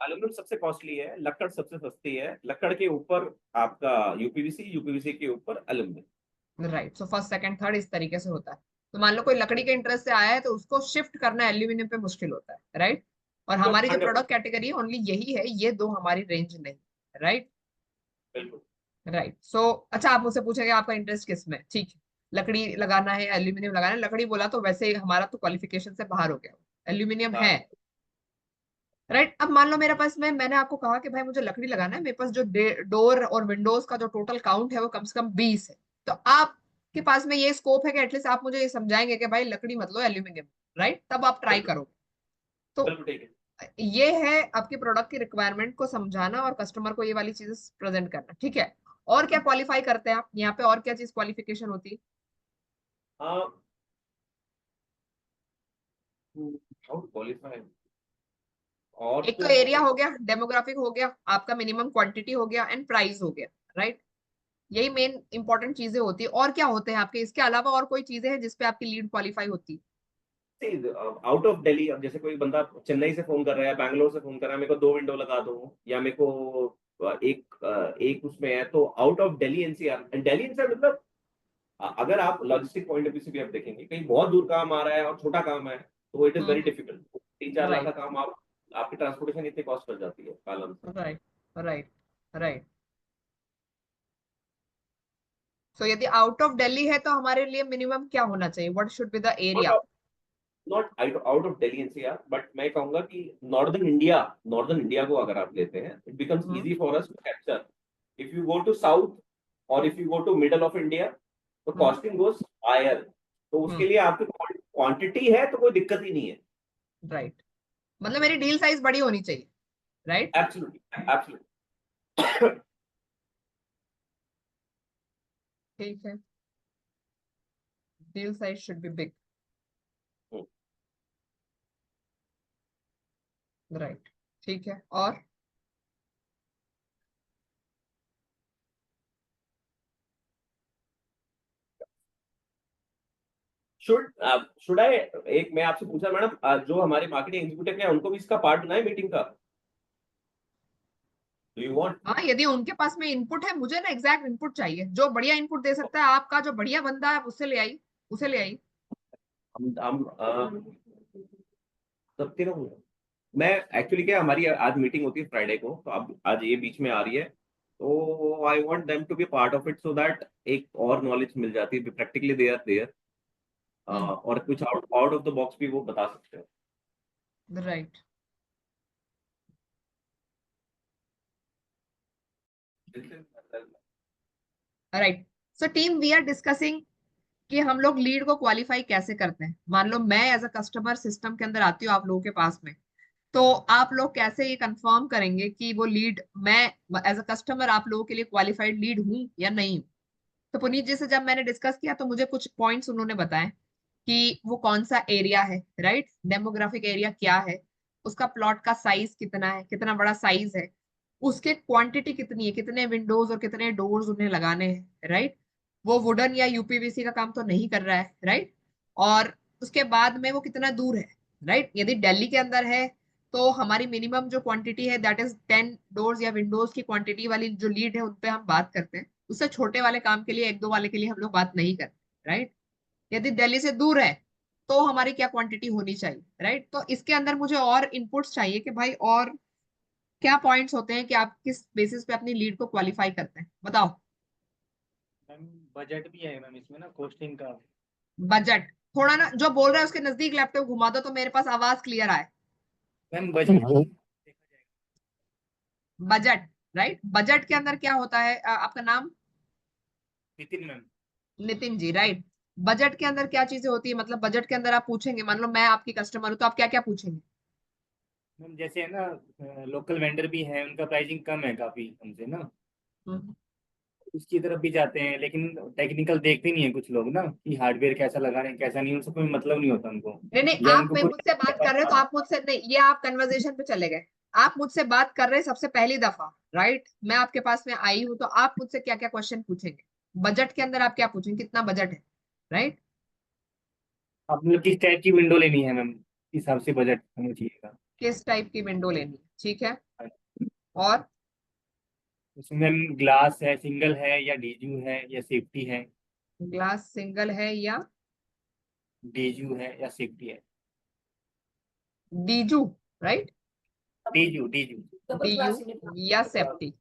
एल्यूमिनियम सबसे कॉस्टली है, लकड़ सबसे सस्ती है, लकड़ के ऊपर आपका यूपीवीसी, यूपीवीसी के ऊपर aluminium. Right, so first second third इस तरीके से होता है। तो मान लो कोई लकड़ी के इंटरेस्ट से आया है तो उसको शिफ्ट करना एल्यूमिनियम पे मुश्किल होता है, राइट। और हमारी जो 100 प्रोडक्ट कैटेगरी ओनली यही है, ये दो हमारी रेंज नहीं, राइट। बिल्कुल। राइट, सो अच्छा, आप मुझसे पूछेंगे आपका इंटरेस्ट किस में, ठीक है। लकड़ी लगाना है, एल्यूमिनियम लगाना है। लकड़ी बोला तो वैसे ही हमारा तो क्वालिफिकेशन से बाहर हो गया। एल्यूमिनियम है, हाँ, राइट। अब मान लो मेरे पास में, मैंने आपको कहा कि भाई मुझे लकड़ी लगाना है, मेरे पास जो डोर और विंडोज का जो टोटल काउंट है वो कम से कम 20 है। तो आपके पास में ये स्कोप है कि एटलीस्ट आप मुझे ये समझाएंगे कि भाई लकड़ी मत लो, एल्यूमिनियम, राइट। तब आप ट्राई बिल्कुल करोगे। तो बिल्कुल ठीक है। ये है आपकी प्रोडक्ट की रिक्वायरमेंट को समझाना और कस्टमर को ये वाली चीजें प्रेजेंट करना, ठीक है। और क्या क्वालिफाई करते हैं आप यहाँ पे, और क्या चीज क्वालिफिकेशन होती है? हाँ, हाउ क्वालिफाई, और एक तो तो एरिया हो गया, डेमोग्राफिक हो गया, आपका मिनिमम क्वांटिटी हो गया, एंड प्राइस हो गया, राइट। यही मेन इंपॉर्टेंट चीजें होती है। और क्या होते हैं आपके इसके अलावा, और कोई चीजें हैं जिसपे आपकी लीड क्वालिफाई होती है? आउट ऑफ दिल्ली, अब जैसे कोई बंदा चेन्नई से फोन कर रहा है, बैंगलोर से फोन कर रहा है, मेरे को 2 विंडो लगा दो, या मेरे को एक उसमें है, तो out of Delhi NCR, Delhi NCR मतलब अगर आप लॉजिस्टिक पॉइंट ऑफ व्यू से भी आप देखेंगे, कहीं बहुत दूर काम आ रहा है और छोटा काम है, तो it is very difficult. 3-4 lakh का राइट, काम आप, आपकी ट्रांसपोर्टेशन इतनी कॉस्ट कर जाती है कालम से। Right, right, right. सो यदि आउट ऑफ दिल्ली है तो हमारे लिए मिनिमम क्या होना चाहिए, what should be the area? Not out of Delhi NCR, but मैं कहूंगा कि नॉर्दर्न इंडिया को अगर आप लेते हैं, it becomes easy for us to capture. If you go to south और if you go to middle of India, तो कॉस्टिंग गोस हायर। तो उसके लिए आपकी क्वांटिटी है तो कोई दिक्कत ही नहीं है। राइट, मतलब मेरी डील साइज बड़ी होनी चाहिए, राइट। Absolutely absolutely. ठीक है, deal size should be big, right. ठीक है, और शुड आई, एक मैं आपसे पूछा मैडम, जो हमारे मार्केटिंग एग्जीक्यूटिव है उनको भी इसका पार्ट बनाए मीटिंग का, डू यू वांट? हाँ, यदि उनके पास में इनपुट है, मुझे ना एग्जैक्ट इनपुट चाहिए, जो बढ़िया इनपुट दे सकता है आपका जो बढ़िया बंदा है, उससे ले आई, उसे ले आई। हम सब तीनों, मैं एक्चुअली क्या, हमारी आज मीटिंग होती है फ्राइडे को, तो अब आज ये बीच में आ रही है, तो I want them to be part of it, so that एक और नॉलेज मिल जाती है, प्रैक्टिकली दे आर देयर, और कुछ out out of the box भी वो बता सकते हैं। Right, right. So team, we are discussing कि हम लोग लीड को क्वालिफाई कैसे करते हैं। मान लो मैं एज अ कस्टमर सिस्टम के अंदर आती हूँ आप लोगों के पास में, तो आप लोग कैसे ये कंफर्म करेंगे कि वो लीड, मैं एज अ कस्टमर आप लोगों के लिए क्वालिफाइड लीड हूँ या नहीं हूँ? तो पुनीत जी से जब मैंने डिस्कस किया तो मुझे कुछ पॉइंट्स उन्होंने बताए कि वो कौन सा एरिया है, राइट, डेमोग्राफिक एरिया क्या है, उसका प्लॉट का साइज कितना है, कितना बड़ा साइज है, उसके क्वांटिटी कितनी है, कितने विंडोज और कितने डोर्स उन्हें लगाने हैं, राइट। वो वुडन या यूपीवीसी का काम तो नहीं कर रहा है, राइट। और उसके बाद में वो कितना दूर है, राइट। यदि दिल्ली के अंदर है तो हमारी मिनिमम जो क्वांटिटी है दैट इज 10 डोर्स या विंडोज की क्वांटिटी वाली जो लीड है उन पे हम बात करते हैं। उससे छोटे वाले काम के लिए, एक दो वाले के लिए हम लोग बात नहीं करते, राइट। यदि दिल्ली से दूर है तो हमारी क्या क्वांटिटी होनी चाहिए, राइट। तो इसके अंदर मुझे और इनपुट्स चाहिए कि भाई और क्या पॉइंट्स होते हैं कि आप किस बेसिस पे अपनी लीड को क्वालिफाई करते हैं, बताओ। मैम बजट भी है मैम इसमें ना, कॉस्टिंग का। बजट, थोड़ा ना जो बोल रहा है उसके नजदीक लैपटॉप घुमा दो तो मेरे पास आवाज क्लियर आए। मैम बजट देखा जाएगा। Budget, right. बजट के अंदर क्या होता है, आपका नाम? Nitin ma'am. Nitin ji, right. Budget के अंदर क्या चीजें होती है, मतलब बजट के अंदर आप पूछेंगे, मान लो मैं आपकी कस्टमर हूं तो आप क्या क्या पूछेंगे? मैम जैसे है ना, लोकल वेंडर भी है, उनका प्राइसिंग कम है काफी हमसे ना, हम्म। उसकी तरफ भी जाते हैं, लेकिन टेक्निकल देखते नहीं है कुछ लोग ना, कि हार्डवेयर कैसा लगा रहे हैं कैसा नहीं, उनसे कोई मतलब नहीं होता उनको, नहीं नहीं, या आप उनको मैं कोई। मुझसे बात कर रहे हो तो आप मुझसे नहीं, ये आप कन्वर्सेशन पे चले गए। आप मुझसे बात कर रहे हैं सबसे पहली दफा, राइट? मैं आपके पास में आई हूं, तो आप मुझसे क्या क्या क्वेश्चन पूछेंगे? बजट के अंदर आप क्या पूछेंगे, कितना बजट है, राइट? आप मतलब किस टाइप की विंडो लेनी है मैम, इस हिसाब से बजट हमें चाहिएगा। किस टाइप की विंडो लेनी है, ठीक है। और उसमें मैम ग्लास है, सिंगल है या डीजू है या सेफ्टी है? ग्लास सिंगल है या डीजू है या सेफ्टी है? डीजू, राइट? डीजू डीजू। Double DU class unit. या सेफ्टी?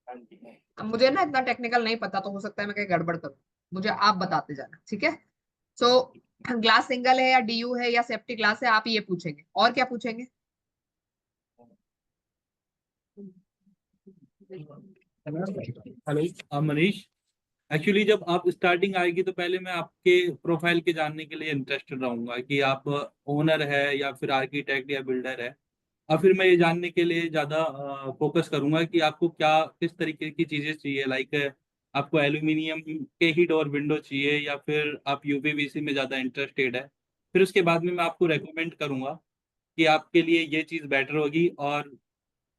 हाँ जी। अब मुझे ना इतना टेक्निकल नहीं पता, तो हो सकता है मैं कहीं गड़बड़ करूं, मुझे आप बताते जाना, ठीक है। सो ग्लास सिंगल है या डीयू है या सेफ्टी ग्लास है, आप ये पूछेंगे। और क्या पूछेंगे? हेलो मनीष, एक्चुअली जब आप स्टार्टिंग आएगी तो पहले मैं आपके प्रोफाइल के जानने के लिए इंटरेस्टेड रहूंगा कि आप ओनर है या फिर आर्किटेक्ट या बिल्डर है। और फिर मैं ये जानने के लिए ज़्यादा फोकस करूंगा कि आपको क्या किस तरीके की चीज़ें चाहिए, लाइक आपको एल्यूमिनियम के ही डोर विंडो चाहिए या फिर आप यूपीवीसी में ज़्यादा इंटरेस्टेड है। फिर उसके बाद में मैं आपको रेकमेंड करूंगा कि आपके लिए ये चीज़ बेटर होगी। और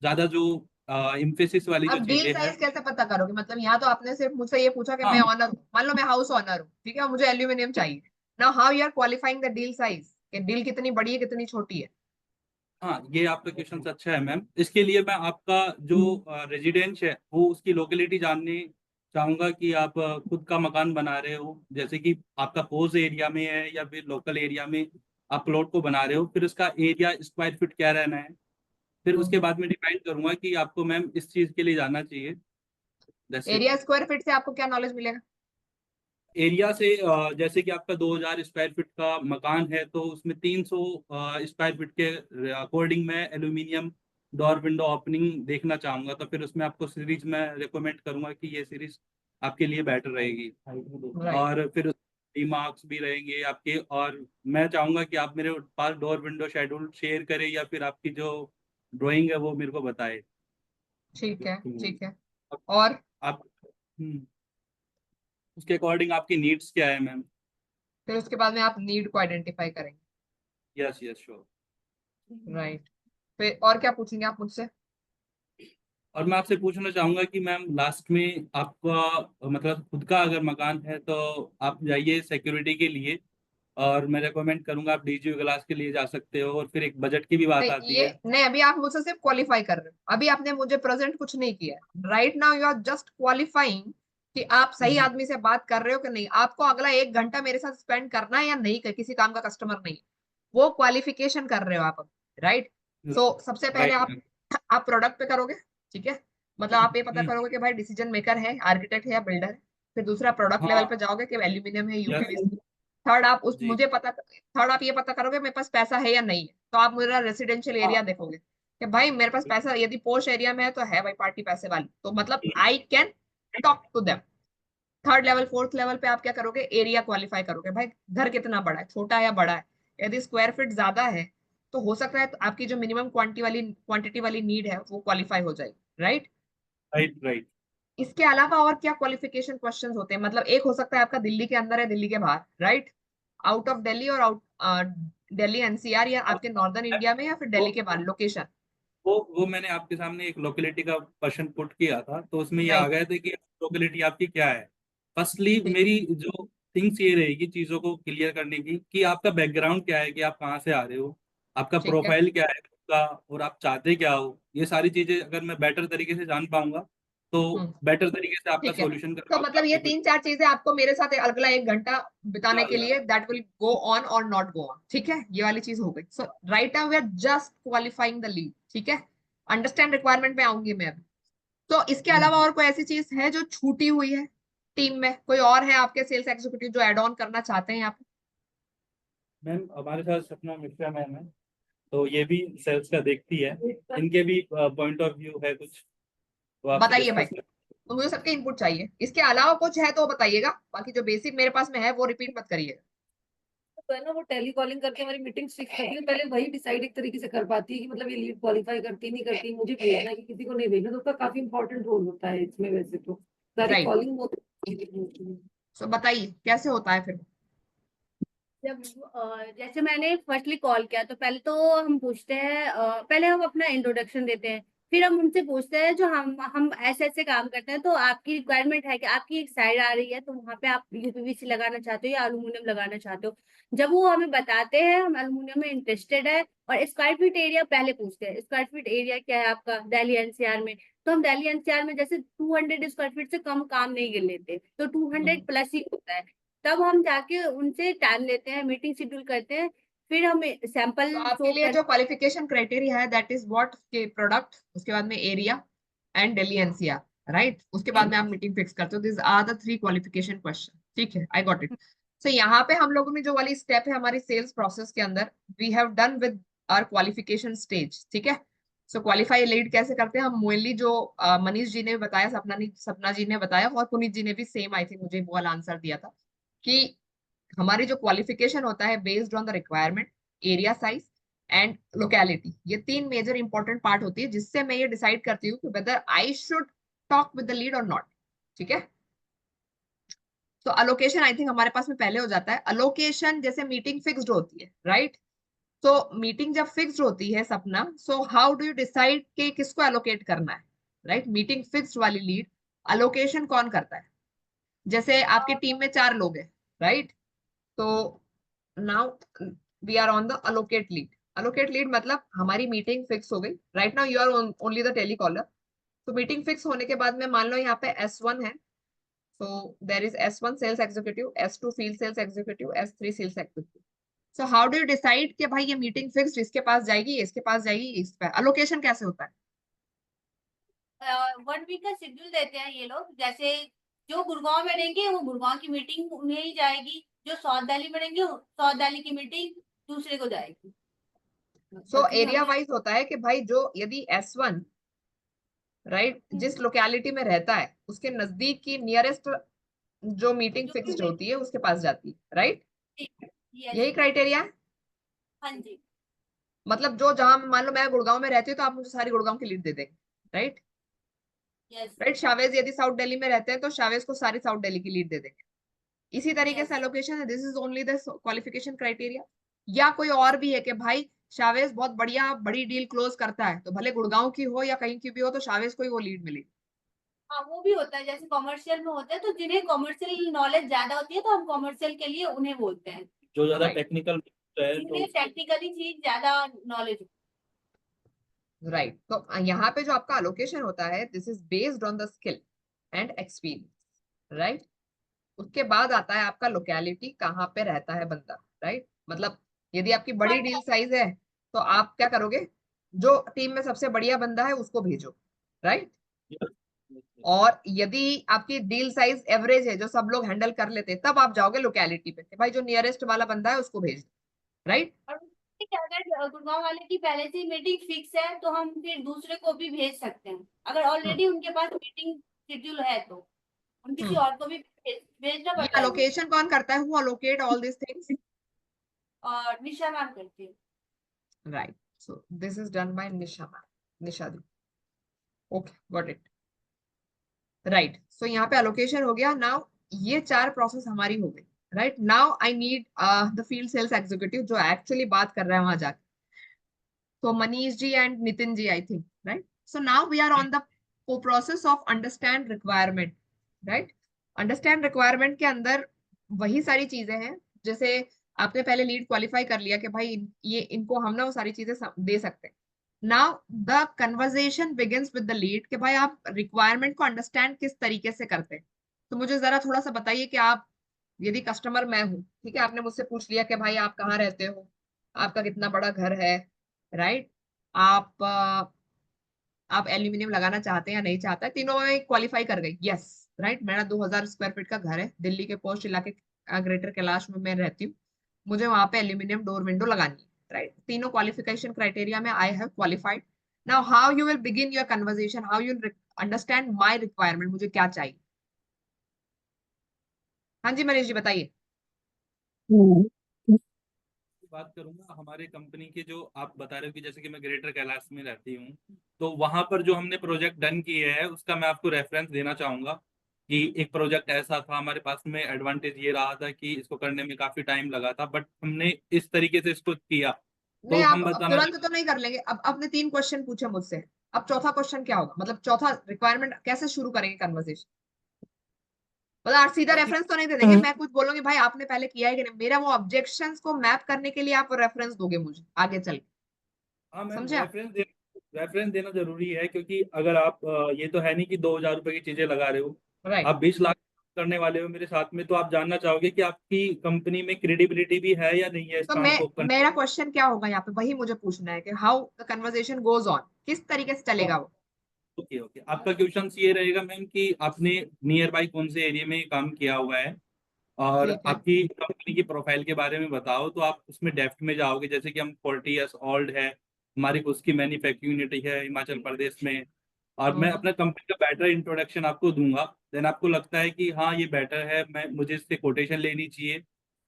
ज़्यादा जो इम्फेसिस वाली जो अब डील चीज़ें हैं। साइज कैसे पता करोगे? मतलब यहाँ तो आपने सिर्फ मुझसे ये पूछा कि मैं हाँ ऑनर हूँ, मान लो मैं हाउस ऑनर हूँ, ठीक है, और मुझे एल्यूमिनियम चाहिए। Now how you are qualifying the deal size, कि डील कितनी बड़ी है कितनी छोटी है? हाँ, ये आपका क्वेश्चन अच्छा है मैम। इसके लिए मैं आपका जो रेजिडेंस है वो उसकी लोकेलिटी जाननी चाहूंगा कि आप खुद का मकान बना रहे हो, जैसे कि आपका पोज एरिया में है या फिर लोकल एरिया में आप प्लॉट को बना रहे हो, फिर उसका एरिया स्क्वायर फीट क्या रहना है। फिर उसके बाद में डिपेंड करूंगा कि आपको मैम इस चीज के लिए जानना चाहिए। जैसे एरिया स्क्वायर फीट से आपको क्या नॉलेज मिलेगा? एरिया से जैसे कि आपका 2000 स्क्वायर फीट का मकान है तो उसमें 300 स्क्वायर फीट के अकॉर्डिंग मैं एल्यूमिनियम डोर विंडो ओपनिंग देखना चाहूंगा। तो फिर उसमें आपको सीरीज मैं रिकमेंड करूंगा कि ये सीरीज आपके लिए बेटर रहेगी। राइट। और फिर मार्क्स भी रहेंगे आपके। और मैं चाहूंगा कि आप मेरे पास डोर विंडो शेड्यूल शेयर करें या फिर आपकी जो ड्राइंग है वो मेरे को बताए। ठीक है, ठीक है। अब और आप उसके अकॉर्डिंग आपकी नीड्स क्या है मैम। फिर उसके बाद में आप नीड को आइडेंटिफाई करेंगे, यस यस श्योर। राइट? फिर और क्या पूछेंगे आप मुझसे? और मैं आपसे पूछना चाहूंगा कि मैम लास्ट में आपका मतलब खुद का अगर मकान है तो आप जाइए सिक्योरिटी के लिए। और मैं रेकमेंड करूंगा आप डीजी क्लास के लिए जा सकते हो। और फिर एक बजट की भी बात नहीं, आती ये है। नहीं, अभी आप मुझसे सिर्फ क्वालिफाई कर रहे हो, अभी आपने मुझे प्रेजेंट कुछ नहीं किया है। Right now you are just qualifying कि आप सही हम्म, आदमी से बात कर रहे हो कि नहीं, आपको अगला 1 घंटा मेरे साथ स्पेंड करना है या नहीं, किसी काम का कस्टमर नहीं, वो क्वालिफिकेशन कर रहे हो आप, राइट? सो सबसे पहले राइट आप मैम। आप प्रोडक्ट पे करोगे, ठीक है। मतलब आप ये पता हम्म, करोगे कि भाई डिसीजन मेकर है, आर्किटेक्ट है या बिल्डर है। फिर दूसरा प्रोडक्ट लेवल पे हाँ जाओगे कि एल्यूमिनियम है, यस यूपीवीसी। थर्ड आप उस जी। मुझे पता थर्ड आप ये पता करोगे मेरे पास पैसा है या नहीं है, तो आप मेरा रेसिडेंशियल एरिया हाँ देखोगे कि भाई मेरे पास पैसा, यदि पोश एरिया में है तो है भाई पार्टी पैसे वाली, तो मतलब I can talk to them. Third level fourth level पे आप क्या करोगे? एरिया क्वालिफाई करोगे, भाई घर कितना बड़ा है, छोटा है या बड़ा है। यदि स्क्वायर फीट ज्यादा है तो हो सकता है तो आपकी जो मिनिमम क्वांटिटी वाली नीड है वो क्वालिफाई हो जाएगी, राइट? Right right. इसके अलावा और क्या क्वालिफिकेशन क्वेश्चंस होते हैं? मतलब एक हो सकता है आपका दिल्ली के अंदर है, दिल्ली के बाहर, राइट? आउट ऑफ दिल्ली और आउट दिल्ली एनसीआर, या आपके नॉर्दर्न इंडिया में, या फिर वो दिल्ली के बाहर लोकेशन? वो मैंने आपके सामने एक लोकेलिटी का क्वेश्चन पुट किया था तो उसमें ये आ राइट, गए थे कि लोकेलिटी आपकी क्या है। फर्स्टली ठीक, मेरी जो थिंग्स ये रहेगी चीजों को क्लियर करने की कि आपका बैकग्राउंड क्या है, कि आप कहाँ से आ रहे हो, आपका ठीक है। प्रोफाइल क्या है आपका, और आप चाहते क्या हो। ये सारी चीजें अगर मैं बेटर तरीके से जान पाऊंगा तो हम्म, बेटर तरीके से आपका ठीक है। सॉल्यूशन कर तो पाऊंगा मतलब ये आपकी तीन चार चीजें आपको मेरे साथ अगला 1 घंटा बिताने के क्वेरी। लिए, दैट विल गो ऑन और नॉट गो ऑन, ठीक है, ये वाली चीज हो गई। So right now we are just qualifying the lead, ठीक है। अंडरस्टैंड रिक्वायरमेंट में आऊंगी मैं अभी। तो इसके अलावा और कोई ऐसी चीज है जो छूटी हुई है टीम में? कोई और है आपके सेल्स एग्जीक्यूटिव जो एड ऑन करना चाहते हैं यहाँ पे? मैम हमारे साथ सपना मिश्रा मैम है तो ये भी सेल्स का देखती है। इनके भी पॉइंट ऑफ व्यू है कुछ तो आपसे बताइए भाई, डिस्कस। तो मुझे सबके इनपुट चाहिए, इसके अलावा कुछ है तो बताइएगा, बाकी जो बेसिक मेरे पास में है वो रिपीट मत करिएगा। तो है ना, वो टेली कॉलिंग करके हमारी मीटिंग फिक्स करती है, पहले वही डिसाइड एक तरीके से कर पाती है कि मतलब ये लीड क्वालिफाई करती नहीं करती, मुझे भेजना है कि किसी को नहीं भेजना, तो उसका काफी इंपॉर्टेंट रोल होता है इसमें वैसे तो। सारी राइट, कॉलिंग होती है। सो बताइए कैसे होता है फिर? जब जैसे मैंने फर्स्टली कॉल किया तो पहले तो हम पूछते हैं, पहले हम अपना इंट्रोडक्शन देते हैं, फिर हम उनसे पूछते हैं जो हम ऐसे ऐसे काम करते हैं, तो आपकी रिक्वायरमेंट है कि आपकी एक साइड आ रही है तो वहाँ पे आप यूपीवीसी लगाना चाहते हो या एल्युमिनियम लगाना चाहते हो। जब वो हमें बताते हैं हम एल्युमिनियम में इंटरेस्टेड है, और स्क्वायर फीट एरिया पहले पूछते हैं, स्क्वायर फीट एरिया क्या है आपका दिल्ली एनसीआर में। तो हम दिल्ली एनसीआर में जैसे 200 स्क्वायर फीट से कम काम नहीं गिन लेते, तो 200 प्लस ही होता है। तब हम जाके उनसे टाइम लेते हैं, मीटिंग शेड्यूल करते हैं, फिर हम सैंपल तो आपके लिए जो क्वालिफिकेशन क्राइटेरिया है दैट इज व्हाट के प्रोडक्ट, उसके बाद में area and Delhi NCR, right? उसके बाद में आप मीटिंग फिक्स करते हो। This are the 3 qualification question, ठीक है, आई गॉट इट। सो यहाँ पे हम लोगों ने जो वाली स्टेप है हमारी सेल्स प्रोसेस के अंदर, we have done with our qualification stage, ठीक है। सो क्वालिफाई लीड कैसे करते हैं हम, मोइनली जो मनीष जी ने बताया, सपना जी ने बताया, और पुनीत जी ने भी सेम आई थिंक मुझे वो वाला आंसर दिया था कि हमारी जो क्वालिफिकेशन होता है based on the requirement, area size and locality, ये 3 मेजर इंपॉर्टेंट पार्ट होती है जिससे मैं ये डिसाइड करती हूँ कि whether I should talk with the lead और नॉट, ठीक है। तो अलोकेशन आई थिंक हमारे पास में पहले हो जाता है। अलोकेशन जैसे मीटिंग फिक्स्ड होती है, राइट? तो मीटिंग जब फिक्स्ड होती है सपना, so how do you decide कि किसको एलोकेट करना है, राइट? मीटिंग फिक्स्ड वाली लीड अलोकेशन कौन करता है? जैसे आपकी टीम में 4 लोग हैं, राइट? तो now we are on the allocate lead. Allocate lead मतलब हमारी मीटिंग फिक्स हो गई, right now you are only the telecaller. तो मीटिंग फिक्स होने के बाद में मान लो यहाँ पे S1 है, so there is S1 sales executive, S2 field sales executive, S3 sales executive. So how do you decide कि भाई ये मीटिंग फिक्स्ड इसके पास जाएगी, इसके पास जाएगी, इस पे अलोकेशन कैसे होता है? 1 वीक का शेड्यूल देते हैं ये लोग। जैसे जो गुड़गांव में रहेंगे वो गुड़गांव की मीटिंग उन्हें ही जाएगी, जो साउथ दिल्ली में रहेंगे साउथ दिल्ली की मीटिंग दूसरे को जाएगी। सो एक्चुअली एरिया हमने वाइज होता है कि भाई जो यदि S1 राइट जिस लोकेलिटी में रहता है उसके नजदीक की नियरेस्ट जो मीटिंग जो भी फिक्स्ड होती है मीटिंग, उसके पास जाती है, राइट? यस, यही क्राइटेरिया है। हाँ जी, मतलब जो जहां मान लो मैं गुड़गांव में रहती हूँ तो आप मुझे सारी गुड़गांव की लीड दे देंगे, राइट? यस, राइट, शावेज यदि साउथ दिल्ली में रहते हैं तो शावेज को सारी साउथ दिल्ली की लीड दे देंगे। इसी तरीके से यस। एलोकेशन है, this is only the qualification criteria. या कोई और भी है कि भाई शावेज बहुत बढ़िया बड़ी डील क्लोज करता है, तो भले गुड़गांव की हो या कहीं की भी हो तो शावेज को ही वो लीड मिलेगी। हाँ, वो भी होता है, जैसे कॉमर्शियल में होता है, तो जिन्हें कॉमर्शियल नॉलेज ज्यादा होती है तो हम कॉमर्शियल के लिए उन्हें बोलते हैं। जो ज्यादा राइट टेक्निकल है तो जिन्हें टेक्निकली चीज ज्यादा नॉलेज। राइट। तो यहाँ पे जो आपका अलोकेशन होता है this is based on the skill and experience, right? उसके बाद आता है आपका लोकेलिटी, कहाँ पे रहता है बंदा, राइट? मतलब यदि आपकी बड़ी डील साइज है तो आप क्या करोगे, जो टीम में सबसे बढ़िया बंदा है उसको भेजो, राइट? और यदि आपकी डील साइज एवरेज है जो सब लोग हैंडल कर लेते हैं तब आप जाओगे लोकेलिटी पे कि भाई जो नियरेस्ट वाला बंदा है उसको भेज दो, राइट? और अगर गुड़गांव वाले की पहले से मीटिंग फिक्स है तो हम फिर दूसरे को भी भेज सकते हैं, अगर ऑलरेडी उनके पास मीटिंग शेड्यूल है तो हम किसी और को भी भेजना ये पड़ता है वो। अलोकेशन कौन करता है, who allocate all this things? और निशा मैम करती है। Right, so this is done by Nisha ma'am, Nisha di. Okay, got it, right. सो यहाँ पे अलोकेशन हो गया। नाउ ये 4 प्रोसेस हमारी हो गई, right? Now I need the field sales executive जो एक्चुअली बात कर रहा है वहां जाके, तो Manish ji and Nitin ji I think, right? So now we are on the process of understand requirement, right? Understand requirement के अंदर वही सारी चीजें हैं, जैसे आपने पहले लीड क्वालिफाई कर लिया कि भाई ये इनको हम ना वो सारी चीजें दे सकते हैं। Now the conversation begins with the lead कि भाई आप रिक्वायरमेंट को अंडरस्टैंड किस तरीके से करते हैं। तो मुझे जरा थोड़ा सा बताइए कि आप, यदि कस्टमर मैं हूँ, ठीक है, आपने मुझसे पूछ लिया कि भाई आप कहाँ रहते हो, आपका कितना बड़ा घर है, राइट? आप आप एल्यूमिनियम लगाना चाहते हैं या नहीं चाहते हैं, तीनों में क्वालिफाई कर गई, यस, राइट? मेरा 2000 स्क्वायर फीट का घर है दिल्ली के पोस्ट इलाके ग्रेटर कैलाश में मैं रहती हूँ, मुझे वहां पे एल्यूमिनियम डोर विंडो लगानी है, राइट? तीनों क्वालिफिकेशन क्राइटेरिया में I have qualified. Now how you will begin your conversation, how you understand my requirement, मुझे क्या चाहिए? हाँ जी मनीष जी बताइए। बात करूंगा हमारे कंपनी के, जो आप बता रहे हो कि जैसे कि मैं ग्रेटर कैलाश में रहती हूँ, तो वहां पर जो हमने प्रोजेक्ट डन किए हैं उसका मैं आपको रेफरेंस देना चाहूंगा। कि एक प्रोजेक्ट ऐसा था हमारे पास में, एडवांटेज ये रहा था कि इसको करने में काफी टाइम लगा था, बट हमने इस तरीके से इसको किया। नहीं, तो आप हम अब बताना तुरंत तो नहीं कर लेंगे। अब आपने 3 क्वेश्चन पूछे मुझसे, अब चौथा क्वेश्चन क्या होगा? मतलब चौथा रिक्वायरमेंट कैसे शुरू करेंगे कन्वर्सेशन? मतलब आप सीधा चाहेंगे। रेफरेंस तो नहीं दे देंगे, मैं कुछ बोलूंगी भाई आपने पहले किया है कि नहीं, मेरा वो ऑब्जेक्शंस को मैप करने के लिए आप रेफरेंस दोगे मुझे आगे चल के। हाँ मैम, समझे आप? रेफरेंस देना जरूरी है, क्योंकि अगर आप ये तो है नहीं कि 2,000 रुपए की चीजें लगा रहे हो, राइट। आप 20 लाख करने वाले हो मेरे साथ में, तो आप जानना चाहोगे कि आपकी कंपनी में क्रेडिबिलिटी भी है या नहीं है इस तो काम मैं को करने। मेरा क्वेश्चन क्या होगा यहाँ पे, वही मुझे पूछना है कि how the conversation goes on, किस तरीके से चलेगा वो। ओके ओके, आपका क्वेश्चन ये रहेगा मैम कि आपने नियर बाई कौन से एरिया में काम किया हुआ है, और ठीक है। आपकी कंपनी की प्रोफाइल के बारे में बताओ। तो आप उसमें डेप्थ में जाओगे, जैसे कि हम 40 years ओल्ड है, हमारी उसकी मैन्युफैक्चरिंग यूनिट है हिमाचल प्रदेश में, और मैं हम्म। अपना कंपनी का बेटर इंट्रोडक्शन आपको दूंगा। देन आपको लगता है कि हाँ ये बेटर है, मैं मुझे इससे कोटेशन लेनी चाहिए,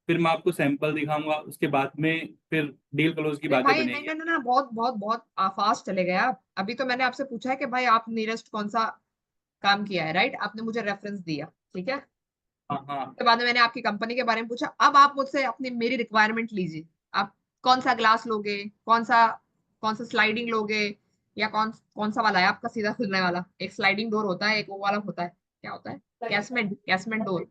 फिर मैं आपको सैंपल दिखाऊंगा, उसके बाद में फिर डील क्लोज की अरे बातें भाई नहीं बनेगी। नहीं नहीं, बहुत बहुत बहुत फास्ट चले गए आप। अभी तो मैंने आपसे पूछा है कि भाई आप नियरेस्ट कौन सा काम किया है, राइट? आपने मुझे रेफरेंस दिया, ठीक है। हाँ हाँ। उसके बाद में मैंने आपकी कंपनी के बारे में पूछा, अब आप मुझसे अपनी मेरी रिक्वायरमेंट लीजिए। आप कौन सा ग्लास लोगे, कौन सा स्लाइडिंग लोगे, या कौन सा वाला है आपका सीधा खुलने वाला? एक स्लाइडिंग डोर होता है, एक वो वाला होता है, क्या होता है, कैसमेंट डोर,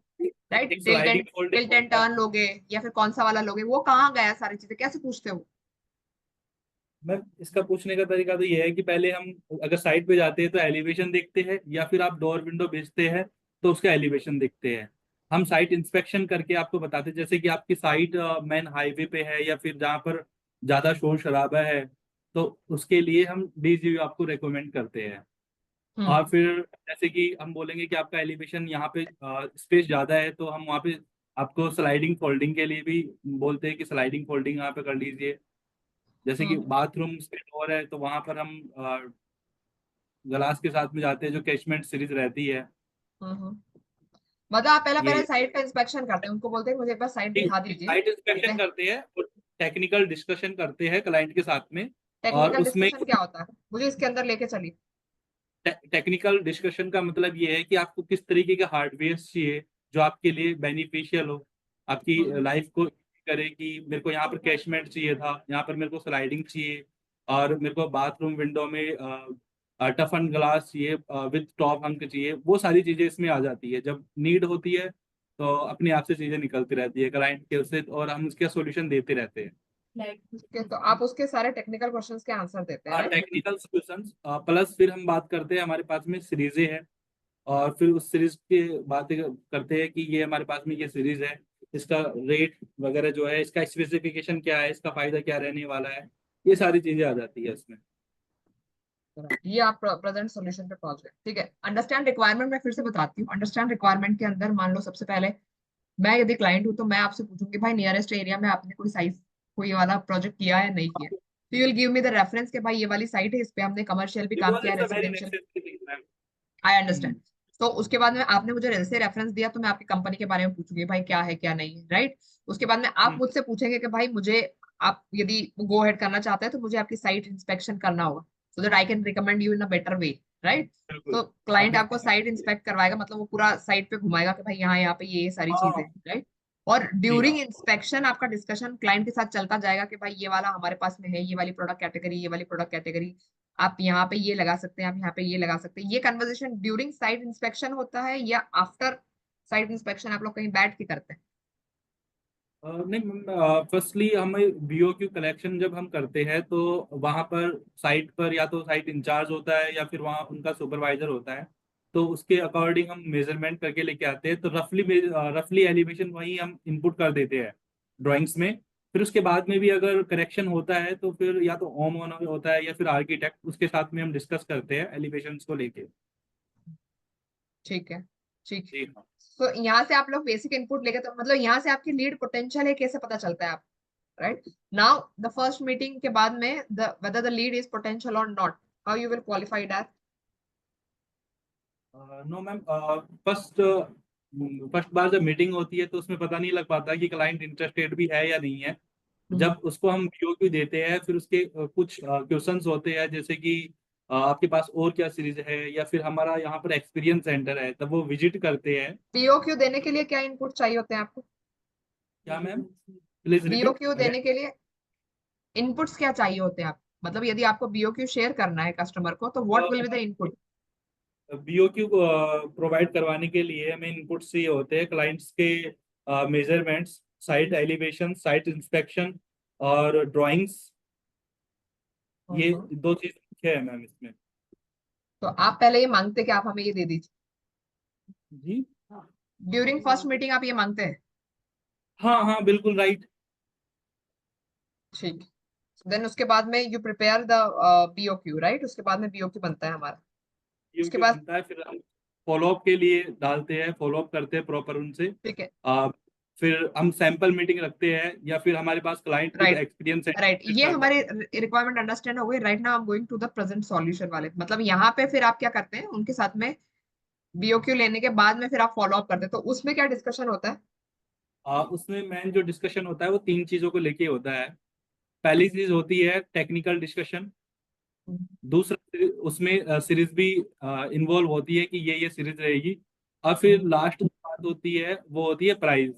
राइट? एक tilt sliding and folding tilt and होता है। टर्न लोगे, या फिर कौन सा वाला लोगे? वो कहाँ गया? सारी चीजें कैसे पूछते हो? मैं इसका पूछने का तरीका तो ये है कि पहले हम अगर साइट पे जाते हैं तो एलिवेशन देखते हैं, या फिर आप डोर विंडो बेचते हैं तो उसका एलिवेशन देखते हैं। हम साइट इंस्पेक्शन करके आपको बताते हैं, जैसे कि आपकी साइट मेन हाईवे पे है या फिर जहाँ पर ज्यादा शोर शराबा है, तो उसके लिए हम डीजीयू आपको रेकमेंड करते हैं। हम्म। और फिर जैसे कि हम बोलेंगे कि आपका एलिवेशन यहाँ पे स्पेस ज्यादा है, तो हम वहाँ पे आपको स्लाइडिंग फोल्डिंग के लिए भी बोलते हैं कि स्लाइडिंग फोल्डिंग यहाँ पे कर लीजिए। जैसे कि हम्म। बाथरूम में डोर है तो वहां पर हम ग्लास के साथ में जाते हैं, जो कैशमेंट सीरीज रहती है। हम्म। मतलब आप पहले पहले ये साइट का इंस्पेक्शन करते हैं, उनको बोलते हैं मुझे एक बार साइट दिखा दीजिए। साइट इंस्पेक्शन ठीक है। करते हैं और टेक्निकल डिस्कशन करते हैं क्लाइंट के साथ में। और टेक्निकल उसमें डिस्कशन क्या होता है, मुझे इसके अंदर लेके चलिए। टेक्निकल डिस्कशन का मतलब ये है कि आपको किस तरीके का हार्डवेयर चाहिए जो आपके लिए बेनिफिशियल हो, आपकी हम्म। लाइफ को करे। कि मेरे को यहाँ पर कैशमेंट चाहिए था, यहाँ पर मेरे को स्लाइडिंग चाहिए, और मेरे को बाथरूम विंडो में टफन ग्लास चाहिए विद टॉप हंक चाहिए। वो सारी चीजें इसमें आ जाती है, जब नीड होती है तो अपने आप से चीजें निकलती रहती है क्लाइंट के उससे, और हम उसका सोल्यूशन देते रहते हैं। ठीक है, तो आप उसके सारे टेक्निकल क्वेश्चंस के आंसर देते हैं, राइट? टेक्निकल सोल्यूशंस प्लस फिर हम बात करते हैं, हमारे पास में सीरीजें हैं, और फिर उस सीरीज की बातें करते हैं कि ये हमारे पास में ये सीरीज है, इसका रेट वगैरह जो है, इसका स्पेसिफिकेशन क्या है, इसका फायदा क्या रहने वाला है, ये सारी चीजें आ जाती है इसमें। ये आप प्रेजेंट सॉल्यूशन पे पहुंच गए, ठीक है। अंडरस्टैंड रिक्वायरमेंट मैं फिर से बताती हूँ। अंडरस्टैंड रिक्वायरमेंट के अंदर मान लो सबसे पहले मैं यदि क्लाइंट हूँ तो मैं आपसे पूछूंगी भाई नियरेस्ट एरिया में आपने कोई साइज, कोई वाला प्रोजेक्ट किया है नहीं किया? तो you will give me the reference कि भाई ये वाली साइट है, इस पे हमने कमर्शियल भी काम बिकॉज किया, it's a very residential. Necessary thing ma'am. I understand. तो उसके बाद में आपने मुझे जैसे रेफरेंस दिया तो मैं आपकी कंपनी के बारे में पूछूंगी भाई क्या है क्या नहीं है, राइट? उसके बाद में आप मुझसे पूछेंगे कि भाई मुझे, आप यदि गो हेड करना चाहते हैं तो मुझे आपकी साइट इंस्पेक्शन करना होगा, so that I can recommend you in a better way, right? बिल्कुल। तो क्लाइंट आपने आपको साइट इंस्पेक्ट करवाएगा, मतलब वो पूरा साइट पे घुमाएगा कि भाई यहाँ यहाँ पे ये सारी चीजें, हाँ। राइट? और जी ड्यूरिंग हाँ। इंस्पेक्शन आपका डिस्कशन क्लाइंट के साथ चलता जाएगा कि भाई ये वाला हमारे पास में है, ये वाली प्रोडक्ट कैटेगरी, ये वाली प्रोडक्ट कैटेगरी, आप यहाँ पे ये लगा सकते हैं, आप यहाँ पे ये लगा सकते हैं। ये कन्वर्सेशन ड्यूरिंग साइट इंस्पेक्शन होता है या आफ्टर साइट इंस्पेक्शन आप लोग कहीं बैठ के करते हैं? नहीं मैम, फर्स्टली हमें बीओक्यू कलेक्शन जब हम करते हैं तो वहाँ पर साइट पर या तो साइट इंचार्ज होता है या फिर वहाँ उनका सुपरवाइजर होता है, तो उसके अकॉर्डिंग हम मेजरमेंट करके लेके आते हैं। तो रफली एलिवेशन वही हम इनपुट कर देते हैं ड्राइंग्स में। फिर उसके बाद में भी अगर करेक्शन होता है तो फिर या तो होम ओनर होता है या फिर आर्किटेक्ट, उसके साथ में हम डिस्कस करते हैं एलिवेशन को लेके। ठीक है, ठीक। जी हाँ। तो यहाँ से आप लोग बेसिक इनपुट लेके, तो मतलब यहाँ से आपकी लीड पोटेंशियल है कैसे पता चलता है आप, right? Now the first meeting के बाद में the whether the lead is potential और not, how you will qualify that? No ma'am, first first बार जब मीटिंग होती है तो उसमें पता नहीं लग पाता कि क्लाइंट इंटरेस्टेड भी है या नहीं है। जब उसको हम पीओक्यू देते हैं फिर उसके कुछ क्वेश्चंस होते हैं, जैसे कि आपके पास और क्या सीरीज है, या फिर हमारा यहाँ पर एक्सपीरियंस सेंटर है, तब वो विजिट करते हैं। बीओक्यू देने के लिए क्या इनपुट चाहिए होते हैं आपको? क्या मैम, प्लीज रिपीट बीओक्यू देने के लिए इनपुट्स क्या चाहिए होते हैं आप, मतलब यदि आपको बीओक्यू शेयर करना है कस्टमर को तो what will be the input? BOQ provide करवाने के लिए हमें इनपुट्स ये होते हैं, क्लाइंट्स के measurements, site elevation, site inspection और ड्राइंग्स। ये दो चीज मुख्य है मैम इसमें। तो आप पहले ये मांगते कि आप हमें ये दे दीजिए, जी ड्यूरिंग फर्स्ट मीटिंग आप ये मांगते हैं? हाँ हाँ बिल्कुल राइट। ठीक। देन उसके बाद में you prepare the BOQ, right? उसके बाद में बीओक्यू बनता है हमारा। उसके बीओक्यू बाद बनता है, फिर हम फॉलोअप के लिए डालते हैं, फॉलोअप करते हैं प्रॉपर उनसे। ठीक है, फिर हम सैंपल मीटिंग रखते हैं, या फिर हमारे पास क्लाइंट खुद राइट एक्सपीरियंस राइट, ये है। हमारी रिक्वायरमेंट अंडरस्टैंड हो गई। Right now I am going to the present solution वाले, मतलब यहाँ पे फिर आप क्या करते हैं उनके साथ में बीओक्यू लेने के बाद में फिर आप फॉलो अप करते हैं, तो उसमें क्या डिस्कशन होता है? उसमें मेन जो डिस्कशन होता है वो 3 चीजों को लेके होता है। पहली चीज होती है टेक्निकल डिस्कशन। दूसरा उसमें सीरीज भी इन्वॉल्व होती है कि ये सीरीज रहेगी। और फिर लास्ट बात होती है वो होती है प्राइस।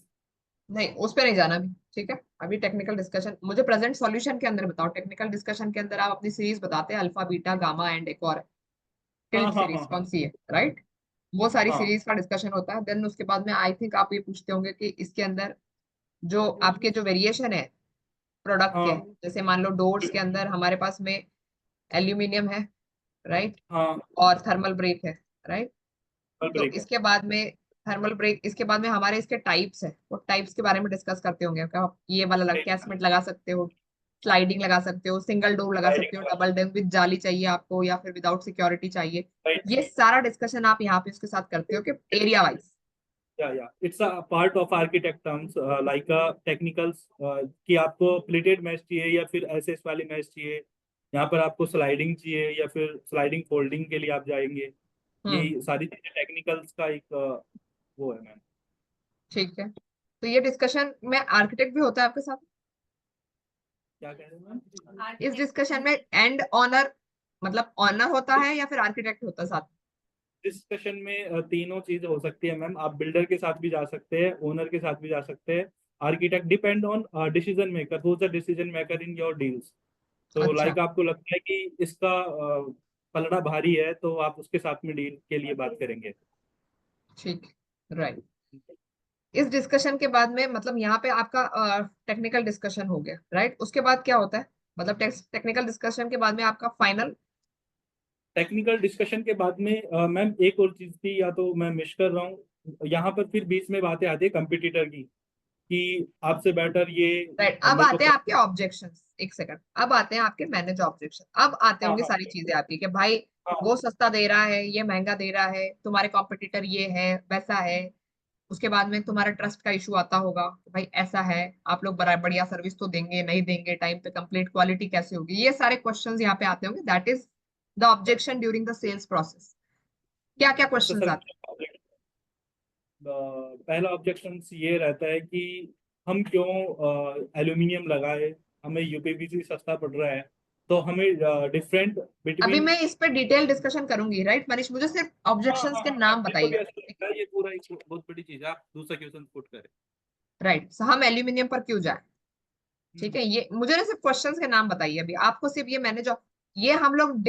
नहीं, उस पे नहीं जाना अभी, ठीक है? अभी टेक्निकल डिस्कशन मुझे प्रेजेंट सॉल्यूशन के अंदर बताओ। टेक्निकल डिस्कशन के अंदर आप अपनी सीरीज बताते हैं, अल्फा बीटा गामा एंड एक और हाँ टिल्ट हाँ सीरीज हाँ कौन हाँ सी है, राइट? वो सारी हाँ सीरीज का डिस्कशन होता है। देन उसके बाद में आई थिंक आप ये पूछते होंगे कि इसके अंदर जो आपके जो वेरिएशन है प्रोडक्ट के, हाँ जैसे मान लो डोर्स के अंदर हमारे पास में एल्यूमिनियम है, राइट? हाँ। और थर्मल ब्रेक है, राइट? तो ब्रेक है। इसके बाद में थर्मल ब्रेक, इसके बाद में हमारे इसके टाइप्स है, वो टाइप्स के बारे में डिस्कस करते होंगे कि आप ये वाला कैसमेट लगा सकते हो, स्लाइडिंग लगा सकते हो, सिंगल डोर लगा सकते हो, डबल डोर विद जाली चाहिए आपको या फिर विदाउट सिक्योरिटी चाहिए। ये सारा डिस्कशन आप यहाँ पे उसके साथ करते हो कि एरिया वाइज। या it's a part of architect terms, like a technicals, कि आपको प्लेटेड मैश चाहिए या फिर एसएस वाली मैश चाहिए, यहाँ पर आपको स्लाइडिंग चाहिए या फिर स्लाइडिंग फोल्डिंग के लिए आप जाएंगे। हम्म, ये सारी चीजें टेक्निकल्स का एक वो है मैम। ठीक है। तो ये डिस्कशन में आर्किटेक्ट भी होता है आपके साथ? क्या कह रहे हैं मैम? इस डिस्कशन में एंड ऑनर, मतलब ऑनर होता है या फिर आर्किटेक्ट होता है साथ? डिस्कशन में तीनों चीज हो सकती है मैम। आप बिल्डर के साथ भी जा सकते हैं, ओनर के साथ भी जा सकते हैं, architect, depend on decision maker, who is the decision maker in your deals. तो अच्छा, लाइक आपको लगता है कि इसका पलड़ा भारी है, तो आप उसके साथ में डील के लिए बात करेंगे। ठीक, राइट। इस डिस्कशन के बाद में मतलब यहाँ पे आपका टेक्निकल डिस्कशन हो गया, राइट? उसके बाद क्या होता है, मतलब टेक्निकल डिस्कशन के बाद में आपका फाइनल? टेक्निकल डिस्कशन के बाद में मैम एक और चीज थी, या तो मैं मिस कर रहा हूँ, यहाँ पर फिर बीच में बातें आती है कंपटीटर की, कि आपसे बेटर ये राइट, अब मेरे को आते हैं आपके ऑब्जेक्शंस। एक सेकंड, अब आते हैं आपके मैनेज ऑब्जेक्शन। अब आते हाँ होंगे हाँ सारी चीजें आपकी कि भाई हाँ वो सस्ता दे रहा है, ये महंगा दे रहा है, तुम्हारे कॉम्पिटिटर ये है वैसा है। उसके बाद में तुम्हारा ट्रस्ट का इशू आता होगा कि भाई ऐसा है, आप लोग बड़ा बढ़िया सर्विस तो देंगे नहीं देंगे, टाइम पे कंप्लीट, क्वालिटी कैसे होगी, ये सारे क्वेश्चंस यहाँ पे आते होंगे। That is the objection during the sales process. क्या क्या तो क्वेश्चंस सर आते पहला ऑब्जेक्शन ये रहता है कि हम क्यों एल्यूमिनियम लगाए, हमें यूपीवीसी सस्ता पड़ रहा है, तो हमें डिफरेंट हैं? अभी बिटवीन। मैं इस पे डिटेल डिस्कशन करूंगी, राइट मनीष? मुझे सिर्फ हाँ ऑब्जेक्शंस हाँ के हाँ नाम मेरे को भी बताइए। ऐसा लगता है, ये पूरा एक बहुत बड़ी चीज है। आप दूसरा क्वेश्चन पुट करें। राइट, हम एल्यूमिनियम पर क्यों जाए? ठीक हम्म। है, ये मुझे ना सिर्फ क्वेश्चंस के नाम बताइए अभी, आपको सिर्फ ये मैंने जो ये हम लोग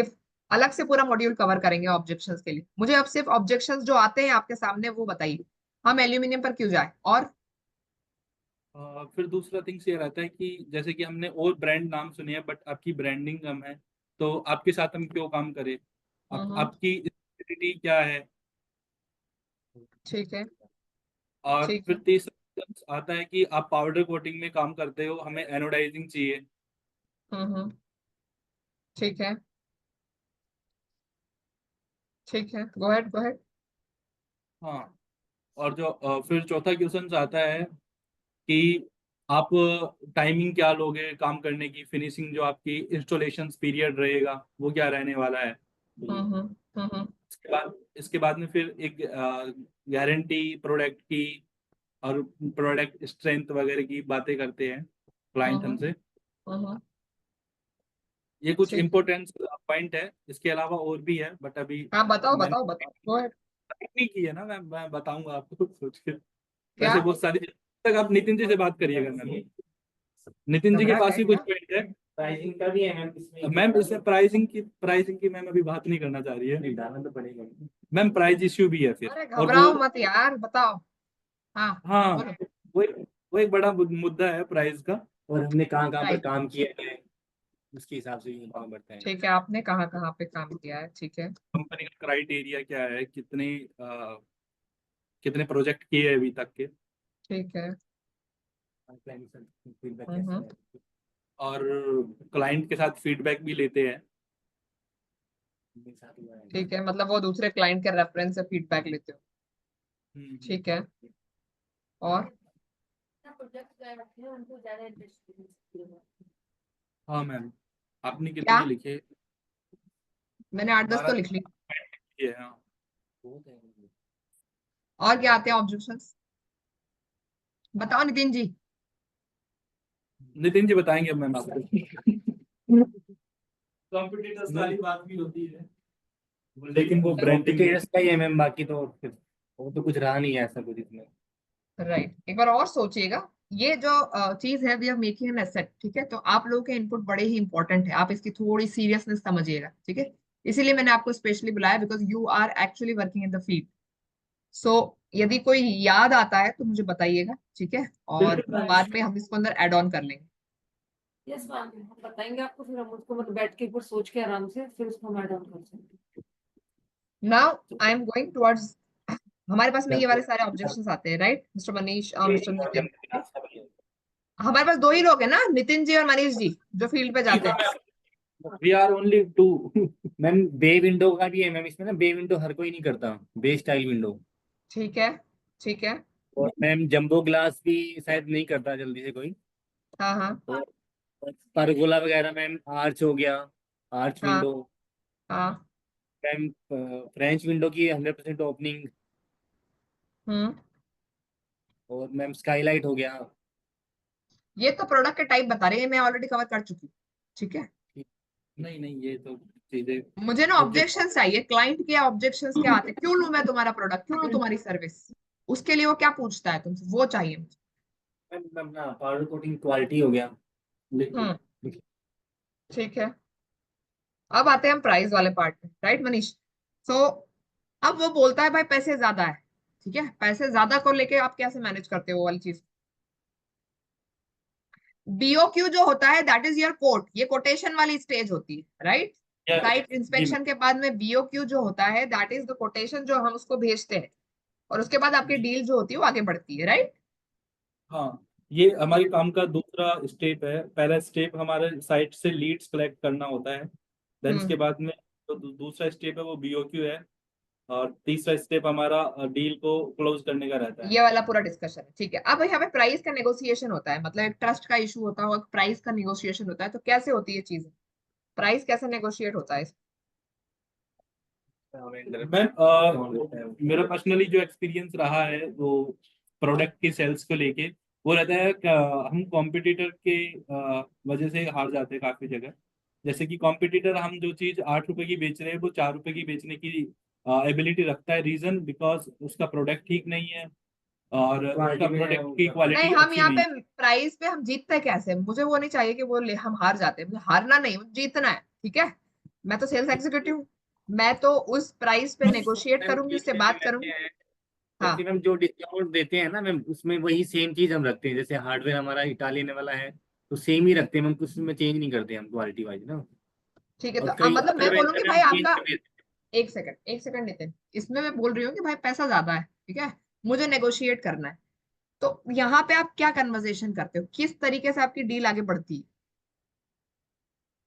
अलग से पूरा मॉड्यूल कवर करेंगे ऑब्जेक्शंस के लिए। मुझे अब सिर्फ ऑब्जेक्शंस जो आते हैं आपके सामने वो बताइए, हम एल्यूमिनियम पर क्यों जाए। और फिर दूसरा थिंग्स ये रहता है कि जैसे कि हमने और ब्रांड नाम सुने हैं, बट आपकी ब्रांडिंग कम है, तो आपके साथ हम क्यों काम करें, हम्म, आपकी स्पेशलिटी क्या है। ठीक है, और ठीक फिर है, तीसरा आता है कि आप पाउडर कोटिंग में काम करते हो, हमें एनोडाइजिंग चाहिए। हम्म, ठीक है, ठीक है, गो अहेड गो अहेड। हाँ। और जो फिर चौथा क्वेश्चन आता है कि आप टाइमिंग क्या लोगे काम करने की, फिनिशिंग जो आपकी इंस्टॉलेशन पीरियड रहेगा वो क्या रहने वाला है। इसके बाद में फिर एक गारंटी प्रोडक्ट की और प्रोडक्ट स्ट्रेंथ वगैरह की बातें करते हैं क्लाइंट हम्म, हमसे। हम्म, ये कुछ ठीक है। इम्पोर्टेंट पॉइंट है, इसके अलावा और भी है बट अभी हाँ बताओ मैंने बताओ बताओ, go ahead। नहीं की है ना, मैं बताऊंगा आपको सोच के। क्या वैसे बहुत सारी तक आप नितिन जी से बात करिएगा मैम, नितिन जी के घबरा पास गए भी कुछ क्या? पॉइंट है। प्राइसिंग का भी है मैम इसमें। मैम इसमें प्राइसिंग की मैम अभी बात नहीं करना चाह रही है नहीं डालना तो पड़ेगा। मैम, प्राइस इश्यू भी है फिर। अरे और घबराओ मत यार, बताओ। हाँ हाँ, बोलो। वो एक वो एक बड़ा मुद्दा है प्राइस का। और हमने कहाँ कहाँ पर राइट, काम किया है उसके हिसाब से भी काम बढ़ता है। ठीक है, आपने कहाँ कहाँ पे काम किया है, ठीक है। कंपनी का क्राइटेरिया क्या है, कितने प्रोजेक्ट किए हैं अभी तक के, ठीक है। फीडबैक कैसा हम्म। है। और क्लाइंट के साथ फीडबैक भी लेते हैं। मेरे साथ हुआ है। ठीक है, मतलब वो दूसरे क्लाइंट के रेफरेंस से फीडबैक लेते हो। ठीक है। और प्रोजेक्ट रखे हैं उनको ज्यादा इंटरेस्ट। हाँ मैम, आपने क्या? कितने लिखे? मैंने 8-10 तो 12 लिख ली। लिखे हैं, हाँ। बहुत है। और क्या आते हैं ऑब्जेक्शंस, बताओ नितिन जी। नितिन जी बताएंगे मैम आपको। कंपटीटर्स वाली बात भी होती है, लेकिन वो ब्रांडिंग कॉम्पिटिटर्स का ही है मैम, बाकी तो फिर वो तो कुछ रहा नहीं है ऐसा कुछ इसमें। राइट, एक बार और सोचिएगा। ये जो चीज है, we are making an asset, ठीक है, तो आप लोगों के इनपुट बड़े ही इंपॉर्टेंट है, आप इसकी थोड़ी सीरियसनेस समझिएगा, ठीक है। इसीलिए मैंने आपको स्पेशली बुलाया, because you are actually working in the field. So यदि कोई याद आता है तो मुझे बताइएगा, ठीक है, और बिल्कुल मैम। बाद में हम इसको अंदर ऐड ऑन कर लेंगे। यस मैम, हम बताएंगे आपको, फिर हम उसको मतलब बैठ के एक बार सोच के आराम से फिर उसको हम ऐड ऑन कर सकते हैं। Now I am going towards, हमारे पास में ये वाले सारे ऑब्जेक्शंस आते हैं, right mister Manish, mister Nitin. हमारे पास दो ही लोग हैं ना, नितिन जी और मनीष जी, जो फील्ड पे जाते हैं। We are only 2। Ma'am bay window का भी है मैम इसमें ना, बे विंडो हर कोई नहीं करता, बे स्टाइल विंडो। ठीक है। ठीक है। और मैम जंबो ग्लास भी शायद नहीं करता जल्दी से कोई। हाँ हाँ और परगोला वगैरह मैम, आर्च हो गया, आर्च हाँ विंडो। हाँ। मैम फ्रेंच विंडो की 100% ओपनिंग। हम्म। और मैम स्काईलाइट हो गया। ये तो प्रोडक्ट के टाइप बता रहे हैं, मैं ऑलरेडी कवर कर चुकी हूँ, ठीक है। नहीं नहीं, ये तो चीजें मुझे ना ऑब्जेक्ट। ऑब्जेक्शन चाहिए, क्लाइंट के ऑब्जेक्शंस क्या आते हैं, क्यों लूं मैं तुम्हारा प्रोडक्ट, क्यों लूं तुम्हारी सर्विस, उसके लिए वो क्या पूछता है तुमसे, वो चाहिए मुझे। मैम मैम ना पाउडर कोटिंग क्वालिटी हो गया। हम्म। ठीक है। अब आते हैं हम प्राइस वाले पार्ट में, राइट मनीष। सो अब वो बोलता है भाई पैसे ज्यादा है, ठीक है, पैसे ज्यादा को लेके आप कैसे मैनेज करते हो वो वाली चीज। बीओक्यू जो होता है दैट इज योर कोट, ये कोटेशन वाली स्टेज होती है, राइट। साइट जी इंस्पेक्शन के बाद में बीओक्यू जो होता है दैट इज द कोटेशन जो हम उसको भेजते हैं, और उसके बाद आपकी डील जो होती है वो आगे बढ़ती है, राइट। हाँ, ये हमारे काम का दूसरा स्टेप है। पहला स्टेप हमारे साइट से लीड्स कलेक्ट करना होता है, देन हम्म। इसके बाद में जो दूसरा स्टेप है वो बीओक्यू है, और तीसरा स्टेप हमारा डील को क्लोज करने का रहता है। ये वाला पूरा डिस्कशन है, ठीक है। अब यहाँ पे प्राइस का नेगोशिएशन होता है, मतलब एक ट्रस्ट का इशू होता है और प्राइस का नेगोशिएशन होता है, तो कैसे होती है चीजें, प्राइस कैसे नेगोशिएट होता है। मैम मेरा पर्सनली जो एक्सपीरियंस रहा है वो प्रोडक्ट की सेल्स को लेके, वो रहता है कि हम कॉम्पिटिटर के वजह से हार जाते हैं काफी जगह। जैसे कि कॉम्पिटिटर हम जो चीज 8 रुपए की बेच रहे हैं वो 4 रुपए की बेचने की एबिलिटी रखता है। रीजन बिकॉज उसका प्रोडक्ट ठीक नहीं है और उसका प्रोडक्ट की नहीं, क्वालिटी हम अच्छी यहाँ नहीं पे है। प्राइस पे हम जीतते कैसे, मुझे वो नहीं चाहिए कि वो हम हार जाते हैं, मुझे हारना नहीं, मुझे जीतना है, ठीक है। मैं तो सेल्स एग्जीक्यूटिव हूँ, मैं तो उस प्राइस पे नेगोशिएट मैम करूंगी, उससे ठीक है, बात मैम करूंगी। ऐसे है। हाँ। जैसे मैम जो डिस्काउंट देते हैं ना मैम, उसमें वही सेम चीज हम रखते हैं, जैसे हार्डवेयर हमारा इटालियन वाला है तो सेम ही रखते हैं मैम, कुछ में चेंज नहीं करते हम क्वालिटी वाइज ना। ठीक है, तो और अब कई मतलब मैं अदर बोलूंगी वेंडर में भाई हम चेंज आपका, कर देते एक सेकंड नितिन, इसमें मैं बोल रही हूँ कि भाई पैसा ज्यादा है, ठीक है, मुझे नेगोशिएट करना है, तो यहाँ पे आप क्या कन्वर्सेशन करते हो, किस तरीके से आपकी डील आगे बढ़ती है।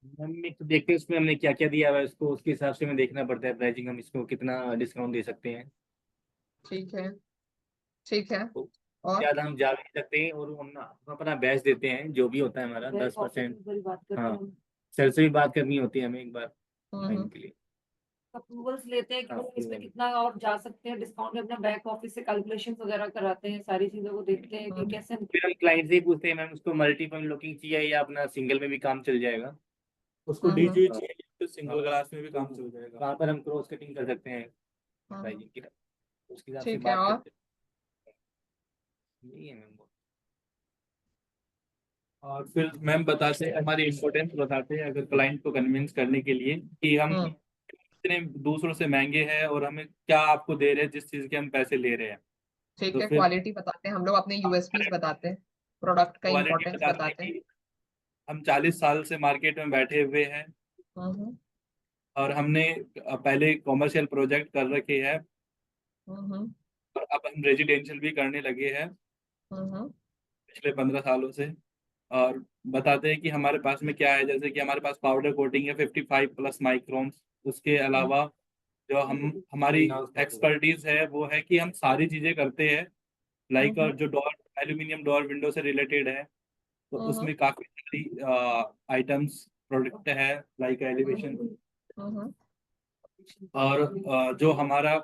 हैं। मैम एक तो देखते हैं उसमें हमने क्या क्या दिया हुआ है, उसको उसके हिसाब से हमें देखना पड़ता है प्राइसिंग, हम इसको कितना डिस्काउंट दे सकते हैं। ठीक है। ठीक है। तो और ज्यादा हम जा भी नहीं सकते हैं, और हम ना हम अपना बेस्ट देते हैं जो भी होता है हमारा बैक ऑफिस 10%। में बड़ी बात करते हाँ, हैं हम, सर से भी बात करनी होती है हमें एक बार हम्म। टाइम के लिए। अप्रूवल्स लेते हैं कि हाँ मतलब इसमें कितना और जा सकते हैं डिस्काउंट में, अपना बैक ऑफिस से कैलकुलेशंस वगैरह कराते हैं, सारी चीजों को देखते हैं कि हम्म। कैसे। फिर हम क्लाइंट से ही पूछते हैं मैम उसको मल्टीपल लुकिंग चाहिए या अपना सिंगल में भी काम चल जाएगा। उसको हाँ, डीजीयू चाहिए तो सिंगल ग्लास में भी काम से हो जाएगा। वहाँ पर हम क्रॉस कटिंग कर सकते हैं हाँ, प्राइसिंग की, उसके हिसाब से ठीक है। बात और करते हैं। यही है मैम। और फिर मैम बताते हैं, हमारी इम्पोर्टेंस बताते हैं अगर क्लाइंट को कन्विंस करने के लिए कि हम हम्म इतने दूसरों से महंगे हैं और हमें क्या आपको दे रहे हैं जिस चीज के हम पैसे ले रहे हैं। ठीक तो है, फिर क्वालिटी बताते हैं हम लोग, अपने यूएसपीज बताते हैं, प्रोडक्ट का क्वालिटी इम्पोर्टेंस बताते हैं बताते हैं। कि हम 40 साल से मार्केट में बैठे हुए हैं हम्म और हमने पहले कॉमर्शियल प्रोजेक्ट कर रखे हैं हम्म और अब हम रेजिडेंशियल भी करने लगे हैं हम्म पिछले 15 सालों से। और बताते हैं कि हमारे पास में क्या है, जैसे कि हमारे पास पाउडर कोटिंग है 55 प्लस माइक्रोन्स। उसके हम्म अलावा जो हम हमारी एक्सपर्टीज है वो है कि हम सारी चीजें करते हैं, लाइक हम्म जो डोर एल्यूमिनियम डोर विंडो से रिलेटेड है तो हम्म उसमें काफी सारी आइटम्स प्रोडक्ट है, लाइक एलिवेशन। हम्म और जो हमारा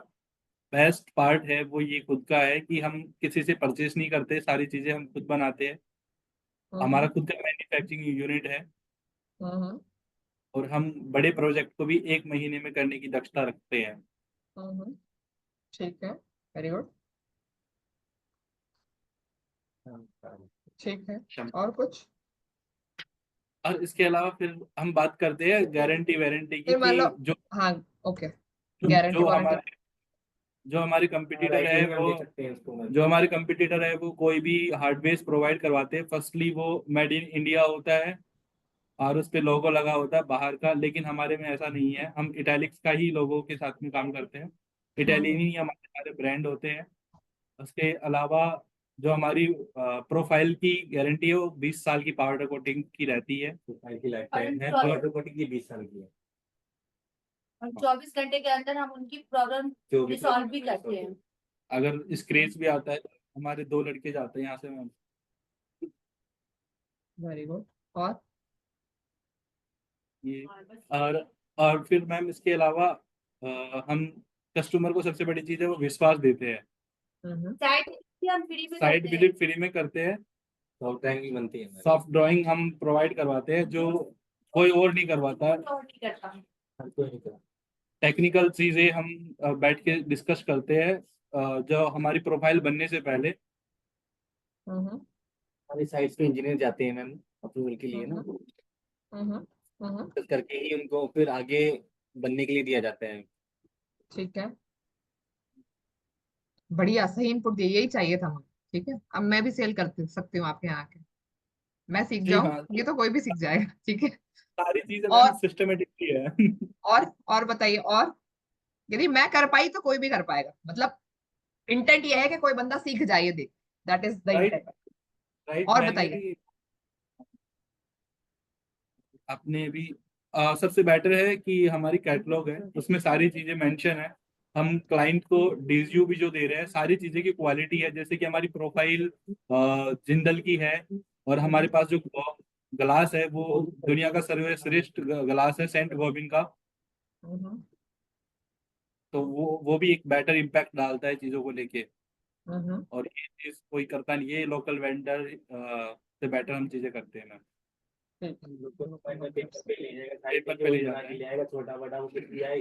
बेस्ट पार्ट है वो ये खुद का है कि हम किसी से परचेस नहीं करते, सारी चीजें हम खुद बनाते हैं। हमारा हम्म खुद का मैन्युफैक्चरिंग यूनिट है हम्म और हम बड़े प्रोजेक्ट को भी 1 महीने में करने की दक्षता रखते हैं। हम्म ठीक है, वेरी गुड। ठीक है, और कुछ? और इसके अलावा फिर हम बात करते हैं गारंटी वारंटी की फिर मान लो, कि जो हाँ, ओके, जो गारंटी जो वारंटी। हमारे जो हमारे कंपटीटर है राइटिंग में हम वो देख सकते हैं इसको मैम। जो हमारे कंपटीटर है वो कोई भी हार्डवेयर प्रोवाइड करवाते हैं, फर्स्टली वो मेड इन इंडिया होता है और उस पे लोगो लगा होता है बाहर का, लेकिन हमारे में ऐसा नहीं है। हम इटैलिक्स का ही लोगो के साथ में काम करते हैं, इटालियन ही हमारे सारे ब्रांड होते हैं। उसके अलावा जो हमारी प्रोफाइल की गारंटी है वो 20 साल की पाउडर कोटिंग की रहती है। प्रोफाइल की लाइफ टाइम है, और पाउडर कोटिंग की 20 साल की है। 24 घंटे के अंदर हम उनकी प्रॉब्लम जो भी सॉल्व भी करते हैं। अगर स्क्रैच भी आता है तो हमारे 2 लड़के जाते हैं यहाँ से मैम। Very good. और ये और फिर मैम इसके अलावा हम कस्टमर को सबसे बड़ी चीज़ है वो विश्वास देते हैं। साइड भी हम फ्री में साइट करते हैं। विजिट फ्री में करते हैं, सॉफ्ट ड्राइंग भी बनती है सॉफ्ट ड्राइंग हम प्रोवाइड करवाते हैं जो कोई और नहीं करवाता। और नहीं करता। हमारी। टेक्निकल चीज़ें हम बैठ के डिस्कस करते हैं जो हमारी प्रोफाइल बनने से पहले। हम्म साइट्स पे इंजीनियर जाते हैं मैम अप्रूवल के लिए ना, हम्म हम्म डिस्कस करके ही उनको फिर आगे बनने के लिए दिया जाता है। ठीक है, बढ़िया, सही इनपुट दिए, यही चाहिए था मुझे। ठीक है, अब मैं भी सेल कर सकती हूँ आपके यहाँ आके, मैं सीख जी जाऊँ, हाँ, ये तो कोई भी सीख जाएगा। ठीक है। सारी चीज़ें मैम और सिस्टमेटिकली है। और बताइए, और यदि मैं कर पाई तो कोई भी कर पाएगा, मतलब इंटेंट ये है कि कोई बंदा सीख जाए, ये देख, that is the right intent. Right और मैंने बताइए। भी अपने भी सबसे बेटर है कि हमारी कैटलॉग है उसमें सारी चीजें मेंशन है। हम क्लाइंट को डीजीयू भी जो दे रहे हैं सारी चीजें की क्वालिटी है, जैसे कि हमारी प्रोफाइल जिंदल की है और हमारे पास जो ग्लास है वो दुनिया का सर्वश्रेष्ठ ग्लास है सेंट गोबिन का। हम्म तो वो भी एक बेटर इम्पैक्ट डालता है चीजों को लेके। हम्म और ये चीज कोई करता नहीं, ये लोकल वेंडर से बेटर हम चीजें करते हैं मैम। ठीक पेपर पे ले जाएगा, साइड पेपर पे पे वो ले बना जाता के है। ले आएगा, छोटा बड़ा वो फिर दिया है,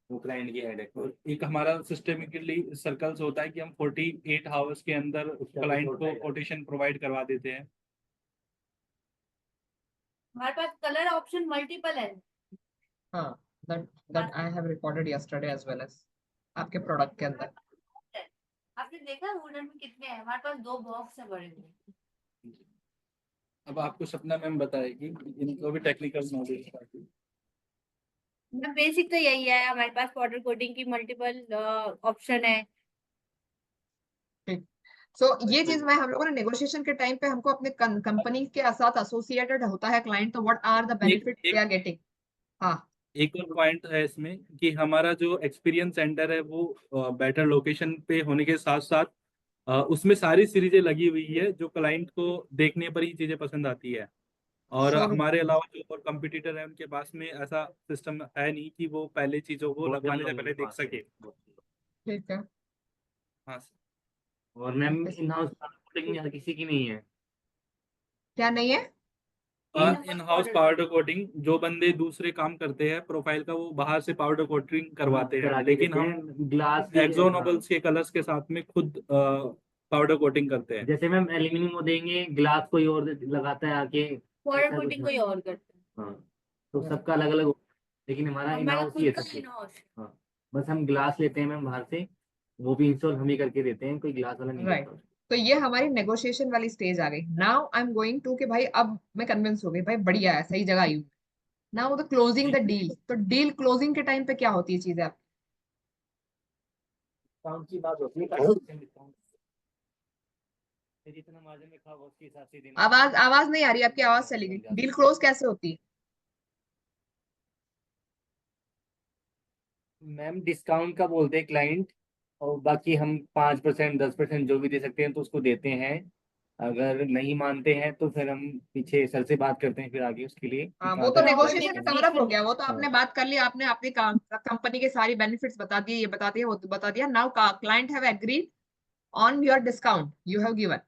वो क्लाइंट की हेडेक है। और एक हमारा सिस्टेमिकली सर्कल्स होता है कि हम 48 आवर्स के अंदर क्लाइंट को कोटेशन प्रोवाइड करवा देते हैं। हमारे पास कलर ऑप्शन मल्टीपल है। हाँ, that I have recorded yesterday as well as आपके प्रोडक्ट के अंदर। आपने देखा वुडन में कितने हैं? हमारे पास 2 बॉक्स है बड़े बड़े। अब आपको सपना मैम बताएगी, इनको भी टेक्निकल नॉलेज है। बेसिक तो यही है, हमारे पास पाउडर कोटिंग की मल्टीपल ऑप्शन है। ठीक, सो ये चीज मैं, हम लोगों ने नेगोशिएशन के टाइम पे हमको अपने कंपनी के साथ एसोसिएटेड होता है क्लाइंट, तो व्हाट आर द एक बेनिफिट दे एक आर गेटिंग। हाँ, एक और पॉइंट है इसमें कि हमारा जो एक्सपीरियंस सेंटर है वो बेटर लोकेशन पे होने के साथ साथ उसमें सारी सीरीजें लगी हुई है जो क्लाइंट को देखने पर ही चीजें पसंद आती है। और सो हमारे अलावा जो और कंपटीटर है उनके पास में ऐसा सिस्टम है नहीं कि वो पहले चीजों को लगवाने से पहले देख सके। ठीक है। हाँ सर। और मैम इन हाउस मार्केटिंग हर किसी की नहीं है। क्या नहीं है? इन हाउस पाउडर कोटिंग जो बंदे दूसरे काम करते हैं प्रोफाइल का, वो बाहर से पाउडर कोटिंग करवाते हैं, करा के लेकिन देते हम हैं ग्लास एक्सो नोबल्स के कलर्स के साथ में खुद पाउडर कोटिंग करते हैं। जैसे मैम एल्यूमिनियम वो देंगे, ग्लास कोई और लगाता है आके, पाउडर ऐसा कुछ कोटिंग है। कोई और करते हैं। हाँ, तो सबका अलग अलग, लेकिन हमारा इन हमारा हाउस खुद ही है का सब कुछ। in-house। हाँ, बस हम ग्लास लेते हैं मैम बाहर से, वो भी इंस्टॉल हम ही करके देते हैं, कोई ग्लास वाला नहीं राइट। करता। तो ये हमारी नेगोशिएशन वाली स्टेज आ गई। Now I am going to कि भाई अब मैं कन्विंस हो गई, भाई बढ़िया है, सही जगह आई हूँ। Now the closing the deal. तो डील क्लोजिंग के टाइम पे क्या होती है चीजें आप? डिस्काउंट की बात होती है, 5% जितना मार्जिन में खाओ उसके हिसाब से देना। आवाज नहीं आ रही, आपकी आवाज चली गई। डील क्लोज कैसे होती है? मैम डिस्काउंट का बोलते हैं क्लाइंट, और बाकी हम 5% 10% जो भी दे सकते हैं तो उसको देते हैं। अगर नहीं मानते हैं तो फिर हम पीछे सर से बात करते हैं फिर आगे उसके लिए कि हाँ, वो कहाँ तो तक नेगोशिएशन है। में कवर अप हो गया। वो तो आपने हाँ। बात कर ली, आपने अपनी कंपनी के सारी बेनिफिट्स बता दिए, ये बता दिया, वो तो बता दिया। Now client have agreed on your discount you have given.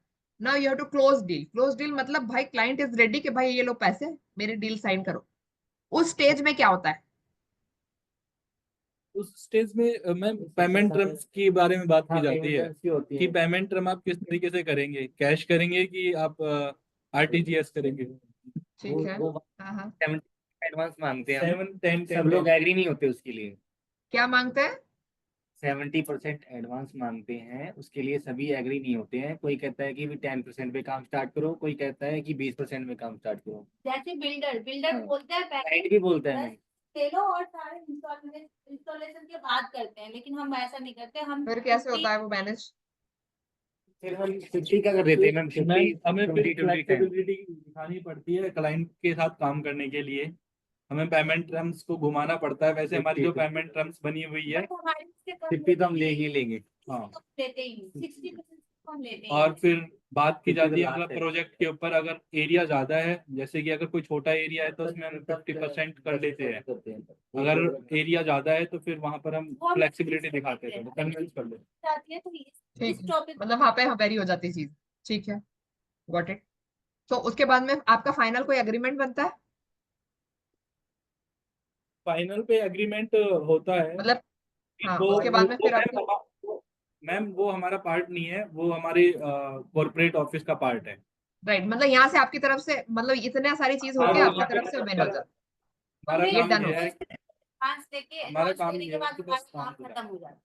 Now you have to close deal. Close deal मतलब भाई क्लाइंट इज रेडी कि भाई ये लो पैसे, मेरी डील साइन करो। उस स्टेज में क्या होता है? उस स्टेज में मैम पेमेंट टर्म्स के बारे में बात की जाती है की होती कि है। पेमेंट टर्म आप किस तरीके से करेंगे, कैश करेंगे कि आप आरटीजीएस करेंगे। ठीक है। वो हाँ हाँ। एडवांस मांगते हैं हम। 7 10 सब लोग एग्री नहीं होते उसके लिए। क्या मांगते हैं? 70% एडवांस मांगते हैं, उसके लिए सभी एग्री नहीं होते हैं। कोई कहता है कि भी 10% पे काम स्टार्ट करो, कोई कहता है कि 20% में काम स्टार्ट करो। जैसे बिल्डर बोलते हैं क्लाइंट भी बोलता है ले लो और सारे इंस्टॉलेशन के बाद करते हैं, लेकिन हम ऐसा नहीं करते। हम फिर कैसे होता है वो मैनेज? फिर हम 50 का कर देते हैं मैम। मैम हमें फिर 20 फ्लेक्सिबिलिटी दिखानी पड़ती है क्लाइंट के साथ काम करने के लिए, हमें पेमेंट टर्म्स को घुमाना पड़ता है। वैसे हमारी जो पेमेंट टर्म्स बनी हुई है, 50 तो हम लेंगे। हाँ, लेते ही 60% हम लेते हैं। और फिर बात की 50 जाती है तो अगर last है। प्रोजेक्ट के ऊपर, अगर एरिया ज्यादा है, जैसे कि अगर कोई छोटा एरिया है तो उसमें हम 50% कर लेते हैं। अगर एरिया ज्यादा है तो फिर वहां पर हम फ्लेक्सिबिलिटी दिखाते हैं, कन्विंस कर लेते जाती है तो ठीक इस है, टॉपिक मतलब वहां पे वेरी हो जाती है चीज। ठीक है, गॉट इट। तो उसके बाद में आपका फाइनल कोई एग्रीमेंट बनता है? फाइनल पे एग्रीमेंट होता है। मतलब हाँ, वो उसके बाद में वो फिर आपकी मैम वो हमारा पार्ट नहीं है, वो हमारे कॉर्पोरेट ऑफिस का पार्ट है। राइट, मतलब यहाँ से आपकी तरफ से, मतलब इतना सारी चीज हाँ, होके वो आपकी तरफ से विन हो जाता हमारा है, ये काम डन ये हो। है, हमारा काम ये के है बाद कि बस काम काम खत्म हो जाता है।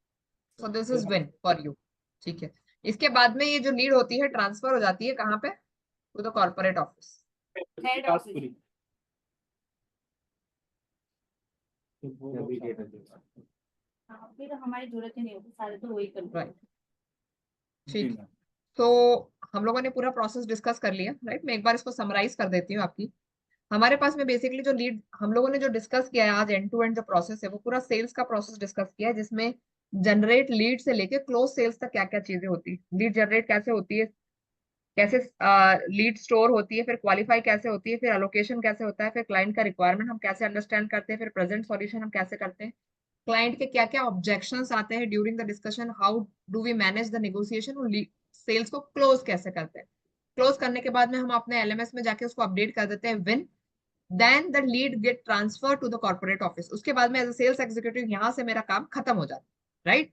सो this is win for you. ठीक है। इसके बाद में ये जो लीड होती है ट्रांसफर हो जाती है कहाँ पे? To the corporate office. Head task office. पूरी। हाँ, फिर हमारी जरूरत ही नहीं होती, सारे तो वही करते हैं। राइट, ठीक। तो हम लोगों ने पूरा प्रोसेस डिस्कस कर लिया, राइट। मैं एक बार इसको समराइज कर देती हूँ आपकी। हमारे पास में बेसिकली जो लीड हम लोगों ने जो डिस्कस किया है आज, एंड टू एंड जो प्रोसेस है वो पूरा सेल्स का प्रोसेस डिस्कस किया है, जिसमें जनरेट लीड से लेके क्लोज सेल्स तक क्या क्या चीजें होती है। लीड जनरेट कैसे होती है, कैसे लीड स्टोर होती है, फिर क्वालिफाई कैसे होती है, फिर अलोकेशन कैसे होता है, फिर क्लाइंट का रिक्वायरमेंट हम कैसे अंडरस्टैंड करते हैं, फिर प्रेजेंट सॉल्यूशन हम कैसे करते हैं, क्लाइंट के क्या क्या ऑब्जेक्शंस आते हैं during the discussion, how do we manage the negotiation, और सेल्स को क्लोज कैसे करते हैं। क्लोज करने के बाद में हम अपने एलएमएस में जाके उसको अपडेट कर देते हैं win. Then the lead get transfer to the corporate office. उसके बाद में एज अ सेल्स एग्जीक्यूटिव यहाँ से मेरा काम खत्म हो जाता है, राइट।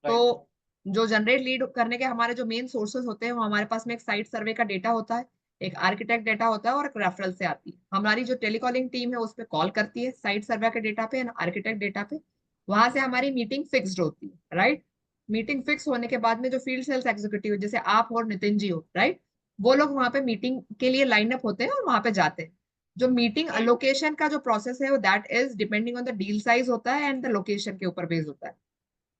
तो जो जनरेट लीड करने के हमारे जो मेन सोर्सेज होते हैं, वो हमारे पास में एक साइट सर्वे का डेटा होता है, एक आर्किटेक्ट डेटा होता है, और एक रेफरल से आती है। हमारी जो टेलीकॉलिंग टीम है उस पर कॉल करती है साइट सर्वे के डेटा पे, आर्किटेक्ट डेटा पे। वहां से हमारी मीटिंग फिक्स्ड होती है, राइट। मीटिंग फिक्स होने के बाद में जो फील्ड सेल्स एग्जीक्यूटिव जैसे आप और नितिन जी हो, राइट, वो लोग वहां पे मीटिंग के लिए लाइन अप होते हैं और वहां पे जाते हैं। जो मीटिंग अलोकेशन का जो प्रोसेस है वो that is depending on the deal size होता है एंड द लोकेशन के ऊपर बेस्ड होता है।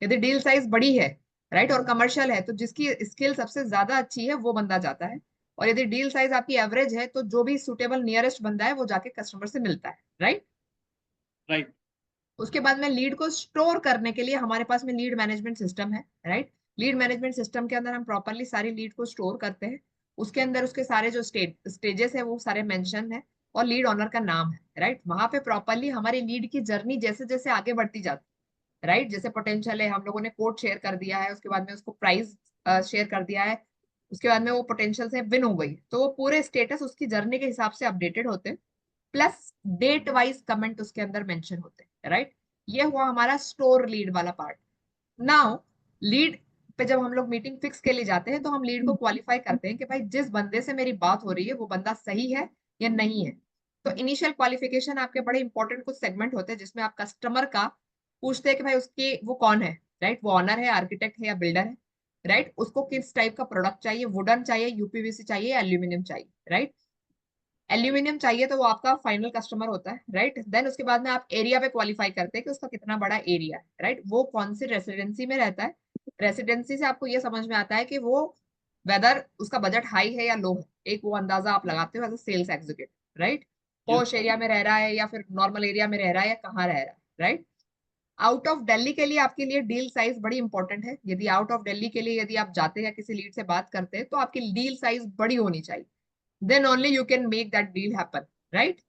यदि डील साइज बड़ी है, राइट, और कमर्शियल है, तो जिसकी स्किल सबसे ज्यादा अच्छी है वो बंदा जाता है। और यदि डील साइज आपकी एवरेज है तो जो भी सुटेबल नियरेस्ट बंदा है वो जाके कस्टमर से मिलता है, राइट। राइट। उसके बाद में लीड को स्टोर करने के लिए हमारे पास में लीड मैनेजमेंट सिस्टम है, राइट। लीड मैनेजमेंट सिस्टम के अंदर हम प्रॉपरली सारी लीड को स्टोर करते हैं। उसके अंदर उसके सारे जो स्टेजेस है वो सारे मेंशन है, और लीड ऑनर का नाम है, राइट। वहां पे प्रॉपरली हमारी लीड की जर्नी जैसे जैसे आगे बढ़ती जाती है, राइट। जैसे पोटेंशियल है, हम लोगों ने कोड शेयर कर दिया है, उसके बाद में उसको प्राइस शेयर कर दिया है, उसके बाद में वो पोटेंशियल से विन हो गई, तो वो पूरे स्टेटस उसकी जर्नी के हिसाब से अपडेटेड होते हैं, प्लस डेट वाइज कमेंट उसके अंदर मेंशन होते हैं, राइट। ये हुआ हमारा स्टोर लीड वाला पार्ट। नाउ लीड पे जब हम लोग मीटिंग फिक्स के लिए जाते हैं तो हम लीड को क्वालिफाई करते हैं कि भाई जिस बंदे से मेरी बात हो रही है वो बंदा सही है या नहीं है। तो इनिशियल क्वालिफिकेशन आपके बड़े इंपॉर्टेंट कुछ सेगमेंट होते हैं जिसमें आप कस्टमर का पूछते हैं कि भाई उसकी वो कौन है, राइट, वो ऑनर है, आर्किटेक्ट है या बिल्डर है, राइट, उसको किस टाइप का प्रोडक्ट चाहिए, वुडन चाहिए, यूपीवीसी चाहिए, एल्यूमिनियम चाहिए, राइट। एल्यूमिनियम चाहिए तो वो आपका फाइनल कस्टमर होता है, राइट। देन उसके बाद में आप एरिया पे क्वालिफाई करते हैं कि उसका कितना बड़ा एरिया है, राइट, वो कौन सी रेसिडेंसी में रहता है। रेसिडेंसी से आपको ये समझ में आता है कि वो वेदर उसका बजट हाई है या लो है, एक वो अंदाजा आप लगाते हो as a sales executive, right. Posh area में रह रहा है या फिर नॉर्मल एरिया में रह रहा है या कहाँ रह रहा है, राइट। आउट ऑफ दिल्ली के लिए आपके लिए डील साइज बड़ी इंपॉर्टेंट है। यदि आउट ऑफ दिल्ली के लिए यदि आप जाते हैं या किसी लीड से बात करते हैं तो आपकी डील साइज बड़ी होनी चाहिए, then only you can make that deal happen, right.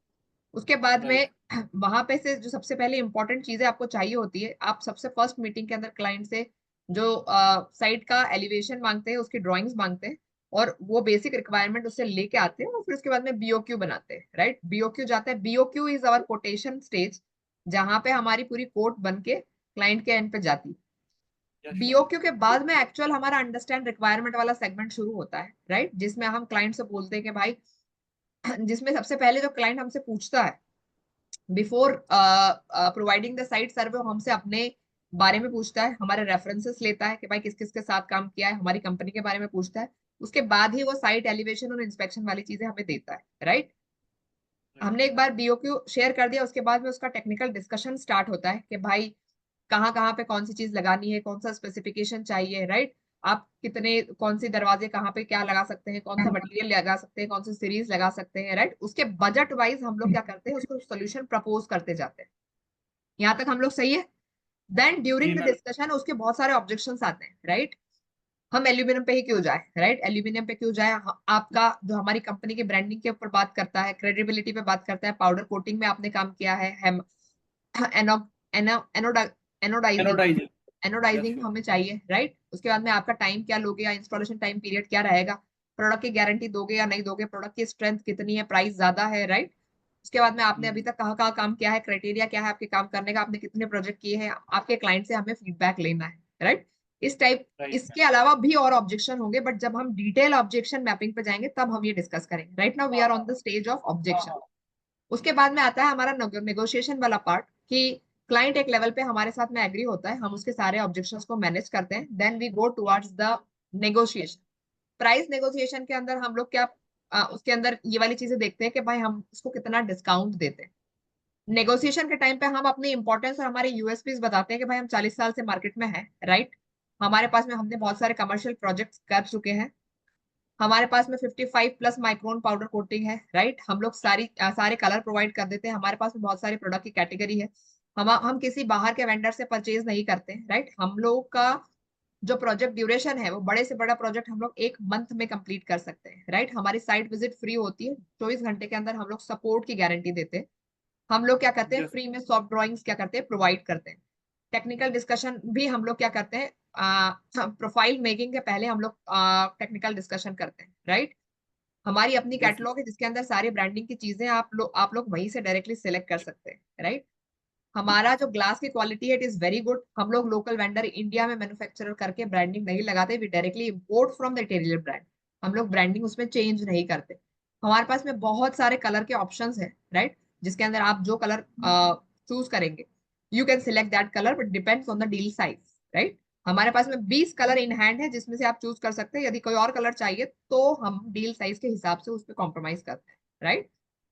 उसके बाद में वहां पे से जो सबसे पहले इंपॉर्टेंट चीजें आपको चाहिए होती है, आप सबसे फर्स्ट मीटिंग के अंदर क्लाइंट से जो साइट का एलिवेशन मांगते हैं, उसकी ड्राइंग्स मांगते हैं और वो बेसिक रिक्वायरमेंट उससे लेके आते हैं और फिर उसके बाद में बीओक्यू बनाते हैं, राइट। बीओक्यू जाता है, BOQ is our quotation stage, जहां पे हमारी पूरी कोट बन के क्लाइंट के एंड पे जाती है। बीओक्यू के बाद में एक्चुअल हमारा अंडरस्टैंड रिक्वायरमेंट वाला सेगमेंट शुरू होता है, राइट, जिसमें हम क्लाइंट से बोलते हैं कि भाई जिसमें सबसे पहले जो क्लाइंट हमसे पूछता है बिफोर प्रोवाइडिंग द साइट सर्वे, हमसे अपने बारे में पूछता है, हमारे रेफरेंसेस लेता है कि भाई किस किस के साथ काम किया है, हमारी कंपनी के बारे में पूछता है। उसके बाद ही वो साइट एलिवेशन और इंस्पेक्शन वाली चीजें हमें देता है, राइट। हमने एक बार बीओक्यू शेयर कर दिया, उसके बाद में उसका टेक्निकल डिस्कशन स्टार्ट होता है कि भाई कहाँ कहाँ पे कौन सी चीज लगानी है, कौन सा स्पेसिफिकेशन चाहिए, राइट। आप कितने कौन सी दरवाजे कहाँ पे क्या लगा सकते हैं, कौन सा मटेरियल लगा सकते हैं, कौन सी सीरीज लगा सकते हैं, राइट। उसके बजट वाइज हम लोग क्या करते हैं, उसको सोल्यूशन प्रपोज करते जाते हैं। यहाँ तक हम लोग सही है। देन ड्यूरिंग द डिस्कशन उसके बहुत सारे ऑब्जेक्शन आते हैं, राइट। हम एल्यूमिनियम पे ही क्यों जाए, राइट, एल्यूमिनियम पे क्यों जाए, आपका जो हमारी कंपनी की ब्रांडिंग के ऊपर बात करता है, क्रेडिबिलिटी पे बात करता है, पाउडर कोटिंग में आपने काम किया है, एनोडाइजिंग एनोडाइजिंग हमें चाहिए, राइट। उसके बाद में आपका टाइम क्या लोगे या इंस्टॉलेशन टाइम पीरियड क्या रहेगा, प्रोडक्ट की गारंटी दोगे या नहीं दोगे, प्रोडक्ट की स्ट्रेंथ कितनी है, प्राइस ज्यादा है, राइट। उसके बाद में आपने अभी तक कहाँ कहाँ काम किया है, क्राइटेरिया क्या है आपके काम करने का, आपने कितने प्रोजेक्ट किए हैं, आपके क्लाइंट से हमें फीडबैक लेना है, राइट। इस टाइप इसके अलावा भी और ऑब्जेक्शन होंगे, बट जब हम डिटेल ऑब्जेक्शन मैपिंग पे जाएंगे तब हम ये डिस्कस करेंगे। Right now we are on the stage of objection. उसके बाद में आता है हमारा नेगोशिएशन वाला पार्ट कि क्लाइंट एक लेवल पे हमारे साथ में एग्री होता है, हम उसके सारे ऑब्जेक्शंस को मैनेज करते हैं, then we go towards the negotiation. Price negotiation के अंदर हम लोग क्या उसके अंदर ये वाली चीजें देखते हैं कि भाई हम उसको कितना डिस्काउंट देते हैं। नेगोशिएशन के टाइम पे हम अपनी इंपॉर्टेंस और हमारे यूएसपीज बताते हैं कि भाई हम 40 साल से मार्केट में हैं, राइट। हमारे पास में हमने बहुत सारे कमर्शियल प्रोजेक्ट्स कर चुके हैं, हमारे पास में 55 प्लस माइक्रोन पाउडर कोटिंग है, राइट। हम लोग सारे कलर प्रोवाइड कर देते हैं, हमारे पास में बहुत सारे प्रोडक्ट की कैटेगरी है, हम किसी बाहर के वेंडर से परचेज नहीं करते, राइट। हम लोग का जो प्रोजेक्ट ड्यूरेशन है वो बड़े से बड़ा प्रोजेक्ट हम लोग 1 मंथ में कंप्लीट कर सकते हैं, राइट। हमारी साइट विजिट फ्री होती है, 24 घंटे के अंदर हम लोग सपोर्ट की गारंटी देते हैं। हम लोग क्या करते हैं, फ्री में सॉफ्ट ड्राइंग्स क्या करते हैं, प्रोवाइड करते हैं। टेक्निकल डिस्कशन भी हम लोग क्या करते हैं, प्रोफाइल मेकिंग के पहले हम लोग टेक्निकल डिस्कशन करते हैं, राइट। हमारी अपनी कैटलॉग है जिसके अंदर सारी ब्रांडिंग की चीजें आप लोग वहीं से डायरेक्टली सिलेक्ट कर सकते हैं, राइट। हमारा जो ग्लास की क्वालिटी है इट इज वेरी गुड। हम लोग लोकल वेंडर इंडिया में मैन्युफैक्चरर करके ब्रांडिंग नहीं लगाते, we directly import from the interior brand. हम लोग ब्रांडिंग उसमें चेंज नहीं करते। हमारे पास में बहुत सारे कलर के ऑप्शंस हैं, राइट, जिसके अंदर आप जो कलर चूज करेंगे you can select that colour, but depends on the deal size, right. हमारे पास में 20 कलर इन हैंड है जिसमें से आप चूज कर सकते हैं, यदि कोई और कलर चाहिए तो हम डील साइज के हिसाब से उस पर कॉम्प्रोमाइज करते हैं, राइट।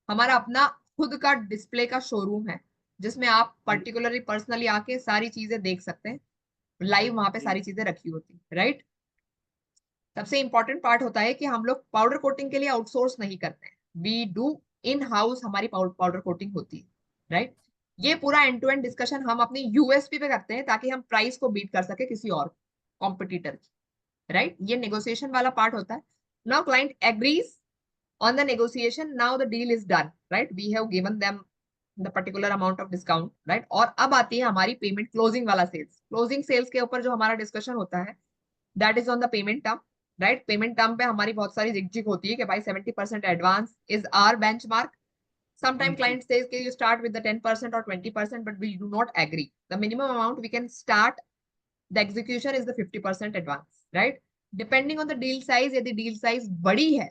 हमारा अपना खुद का डिस्प्ले का शोरूम है जिसमें आप पर्टिकुलरली पर्सनली आके सारी चीजें देख सकते हैं, लाइव वहां पे सारी चीजें रखी होती है, राइट। सबसे इंपॉर्टेंट पार्ट होता है कि हम लोग पाउडर कोटिंग के लिए आउटसोर्स नहीं करते हैं, वी डू इन हाउस, हमारी पाउडर कोटिंग होती है, राइट। ये पूरा एंड टू एंड डिस्कशन हम अपनी यूएसपी पे करते हैं ताकि हम प्राइस को बीट कर सके किसी और कॉम्पिटिटर की, राइट। ये नेगोशिएशन वाला पार्ट होता है। Now client agrees on the negotiation, now the deal is done, right, we have given them the particular amount of discount, right। और अब आती है हमारी पेमेंट क्लोजिंग वाला सेल्स। क्लोजिंग सेल्स के ऊपर जो हमारा डिस्कशन होता है that is on the payment term. Right. Payment term पे हमारी बहुत सारी झिकझिक होती है कि भाई 70% advance is our benchmark. Sometimes client says that you start with the 10% or 20%, but we do not agree. The minimum amount we can start the execution is the 50% advance, right? Depending on the deal size, यदि deal size बड़ी है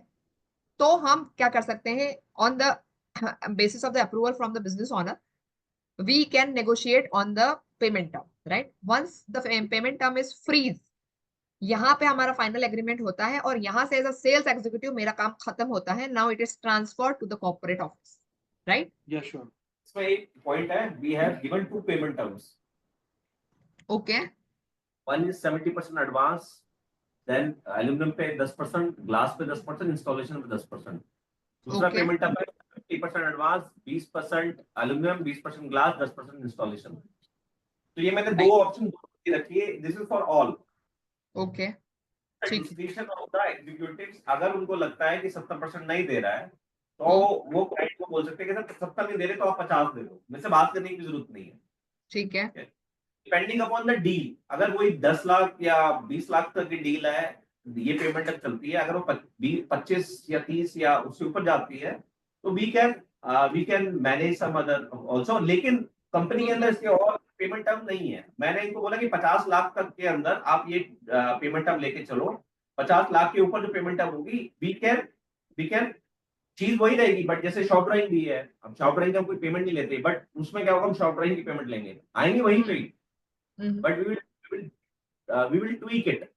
तो हम क्या कर सकते हैं, on the basis of the approval from the business owner, we can negotiate on the payment term, right? Once the payment term is freeze, यहाँ पे हमारा फाइनल एग्रीमेंट होता है और यहाँ से एज अ सेल्स एग्जीक्यूटिव मेरा काम खत्म होता है। Now it is transfer to the corporate office, right? या श्योर। इसमें एक पॉइंट है, we have given to payment terms. Okay, one is 70% advance, then aluminium पे 10%, ग्लास पे 10%, इंस्टॉलेशन पे 10%। दूसरा Okay. पेमेंट टर्म है 50% एडवांस, 20% एल्यूमिनियम, 20% ग्लास, 10% इंस्टॉलेशन। तो ये मैंने दो ऑप्शन रखी है, this is for all. Okay, ठीक है। डिस्क्रिप्शन ऑफ द एग्जीक्यूटिव्स, अगर उनको लगता है कि 70% नहीं दे रहा है तो वो क्लाइंट को बोल सकते हैं कि सर 70 नहीं दे रहे तो आप 50 दे दो, मुझसे बात करने की जरूरत नहीं है। ठीक है। डिपेंडिंग अपॉन द डील, अगर कोई 10 लाख या 20 लाख तक की डील है, ये पेमेंट तक चलती है। अगर वो 25 या 30 या उससे ऊपर जाती है तो we can manage some other also. लेकिन कंपनी के अंदर इसके और पेमेंट टर्म नहीं है। मैंने इनको बोला कि 50 लाख तक के अंदर आप ये पेमेंट टर्म लेके चलो, 50 लाख के ऊपर जो पेमेंट टर्म होगी वी कैन चीज वही रहेगी, बट जैसे शॉप ड्राइंग भी है, अब शॉप ड्राइंग का हम कोई पेमेंट नहीं लेते, बट उसमें क्या होगा, हम शॉप ड्राइंग की पेमेंट लेंगे, आएंगे वही पे, but we will tweak it.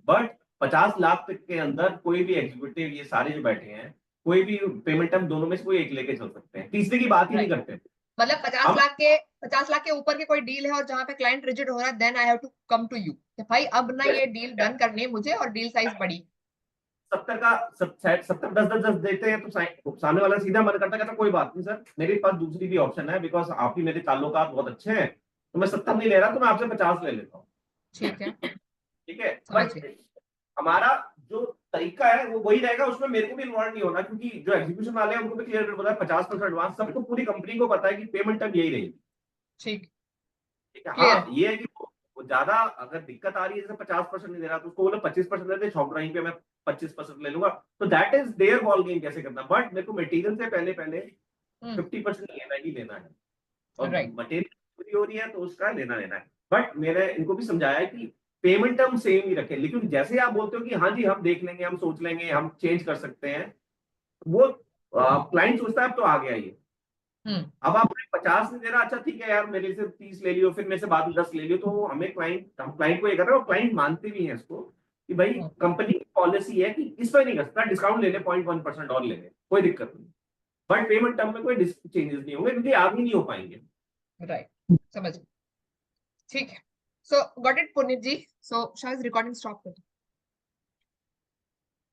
But 50 lakh तक के अंदर कोई भी एग्जीक्यूटिव, ये सारे जो बैठे हैं, कोई भी पेमेंट टर्म दोनों में से कोई एक लेके चल सकते हैं, तीसरे की बात ही नहीं करते। मतलब 50 लाख के ऊपर के कोई डील है और जहां पे क्लाइंट रिजिड हो रहा है, then I have to come to you कि भाई अब ना ये डील डन करनी है मुझे और डील साइज बड़ी। 70 का 70 10 देते हैं तो सामने वाला सीधा मन करता कहता कोई बात नहीं सर, मेरे पास दूसरी भी ऑप्शन है, बिकॉज आप ही मेरे ताल्लुकात बहुत अच्छे हैं, तो मैं 70 नहीं ले रहा, तो मैं आपसे 50 ले लेता हूँ। ठीक है, ठीक है, समझ बट गए। हमारा जो तरीका है वो वही रहेगा, उसमें मेरे को भी इन्वॉल्व नहीं होना, क्योंकि जो एग्जीक्यूशन वाले हैं उनको भी क्लियर पता है 50% एडवांस, सबको पूरी कंपनी को पता है कि पेमेंट टर्म यही रहेगी। ठीक ठीक है, हाँ ये है कि वो ज्यादा अगर दिक्कत आ रही है, जैसे 50% नहीं दे रहा तो उसको बोले 25% दे दे, शॉप ड्राइंग पे मैं 25% ले लूंगा, तो that is their ball game कैसे करना। बट मेरे को मटेरियल से पहले 50% लेना ही लेना है, और मटेरियल पूरी हो रही है तो उसका लेना है। बट मैंने इनको भी समझाया कि पेमेंट टर्म सेम ही रखे, लेकिन जैसे आप बोलते हो कि हाँ जी हम देख लेंगे, हम सोच लेंगे, हम चेंज कर सकते हैं, वो क्लाइंट सोचता है अब तो आ गया ये, अब आप 50 नहीं दे रहा, अच्छा ठीक है यार मेरे से 30 ले लियो, फिर मेरे से बाद में 10 ले लियो, तो हमें हम क्लाइंट को ये कर रहे हैं, और क्लाइंट मानते भी हैं इसको कि भाई कंपनी की पॉलिसी है कि इस पर नहीं कर सकता, डिस्काउंट ले ले, 0.1% और ले ले, कोई दिक्कत नहीं, बट पेमेंट टर्म में कोई चेंजेस नहीं होंगे क्योंकि आगे नहीं हो पाएंगे। राइट, समझ गए। ठीक है, सो गॉट इट पुनीत जी। सो शायद रिकॉर्डिंग स्टॉप कर दो।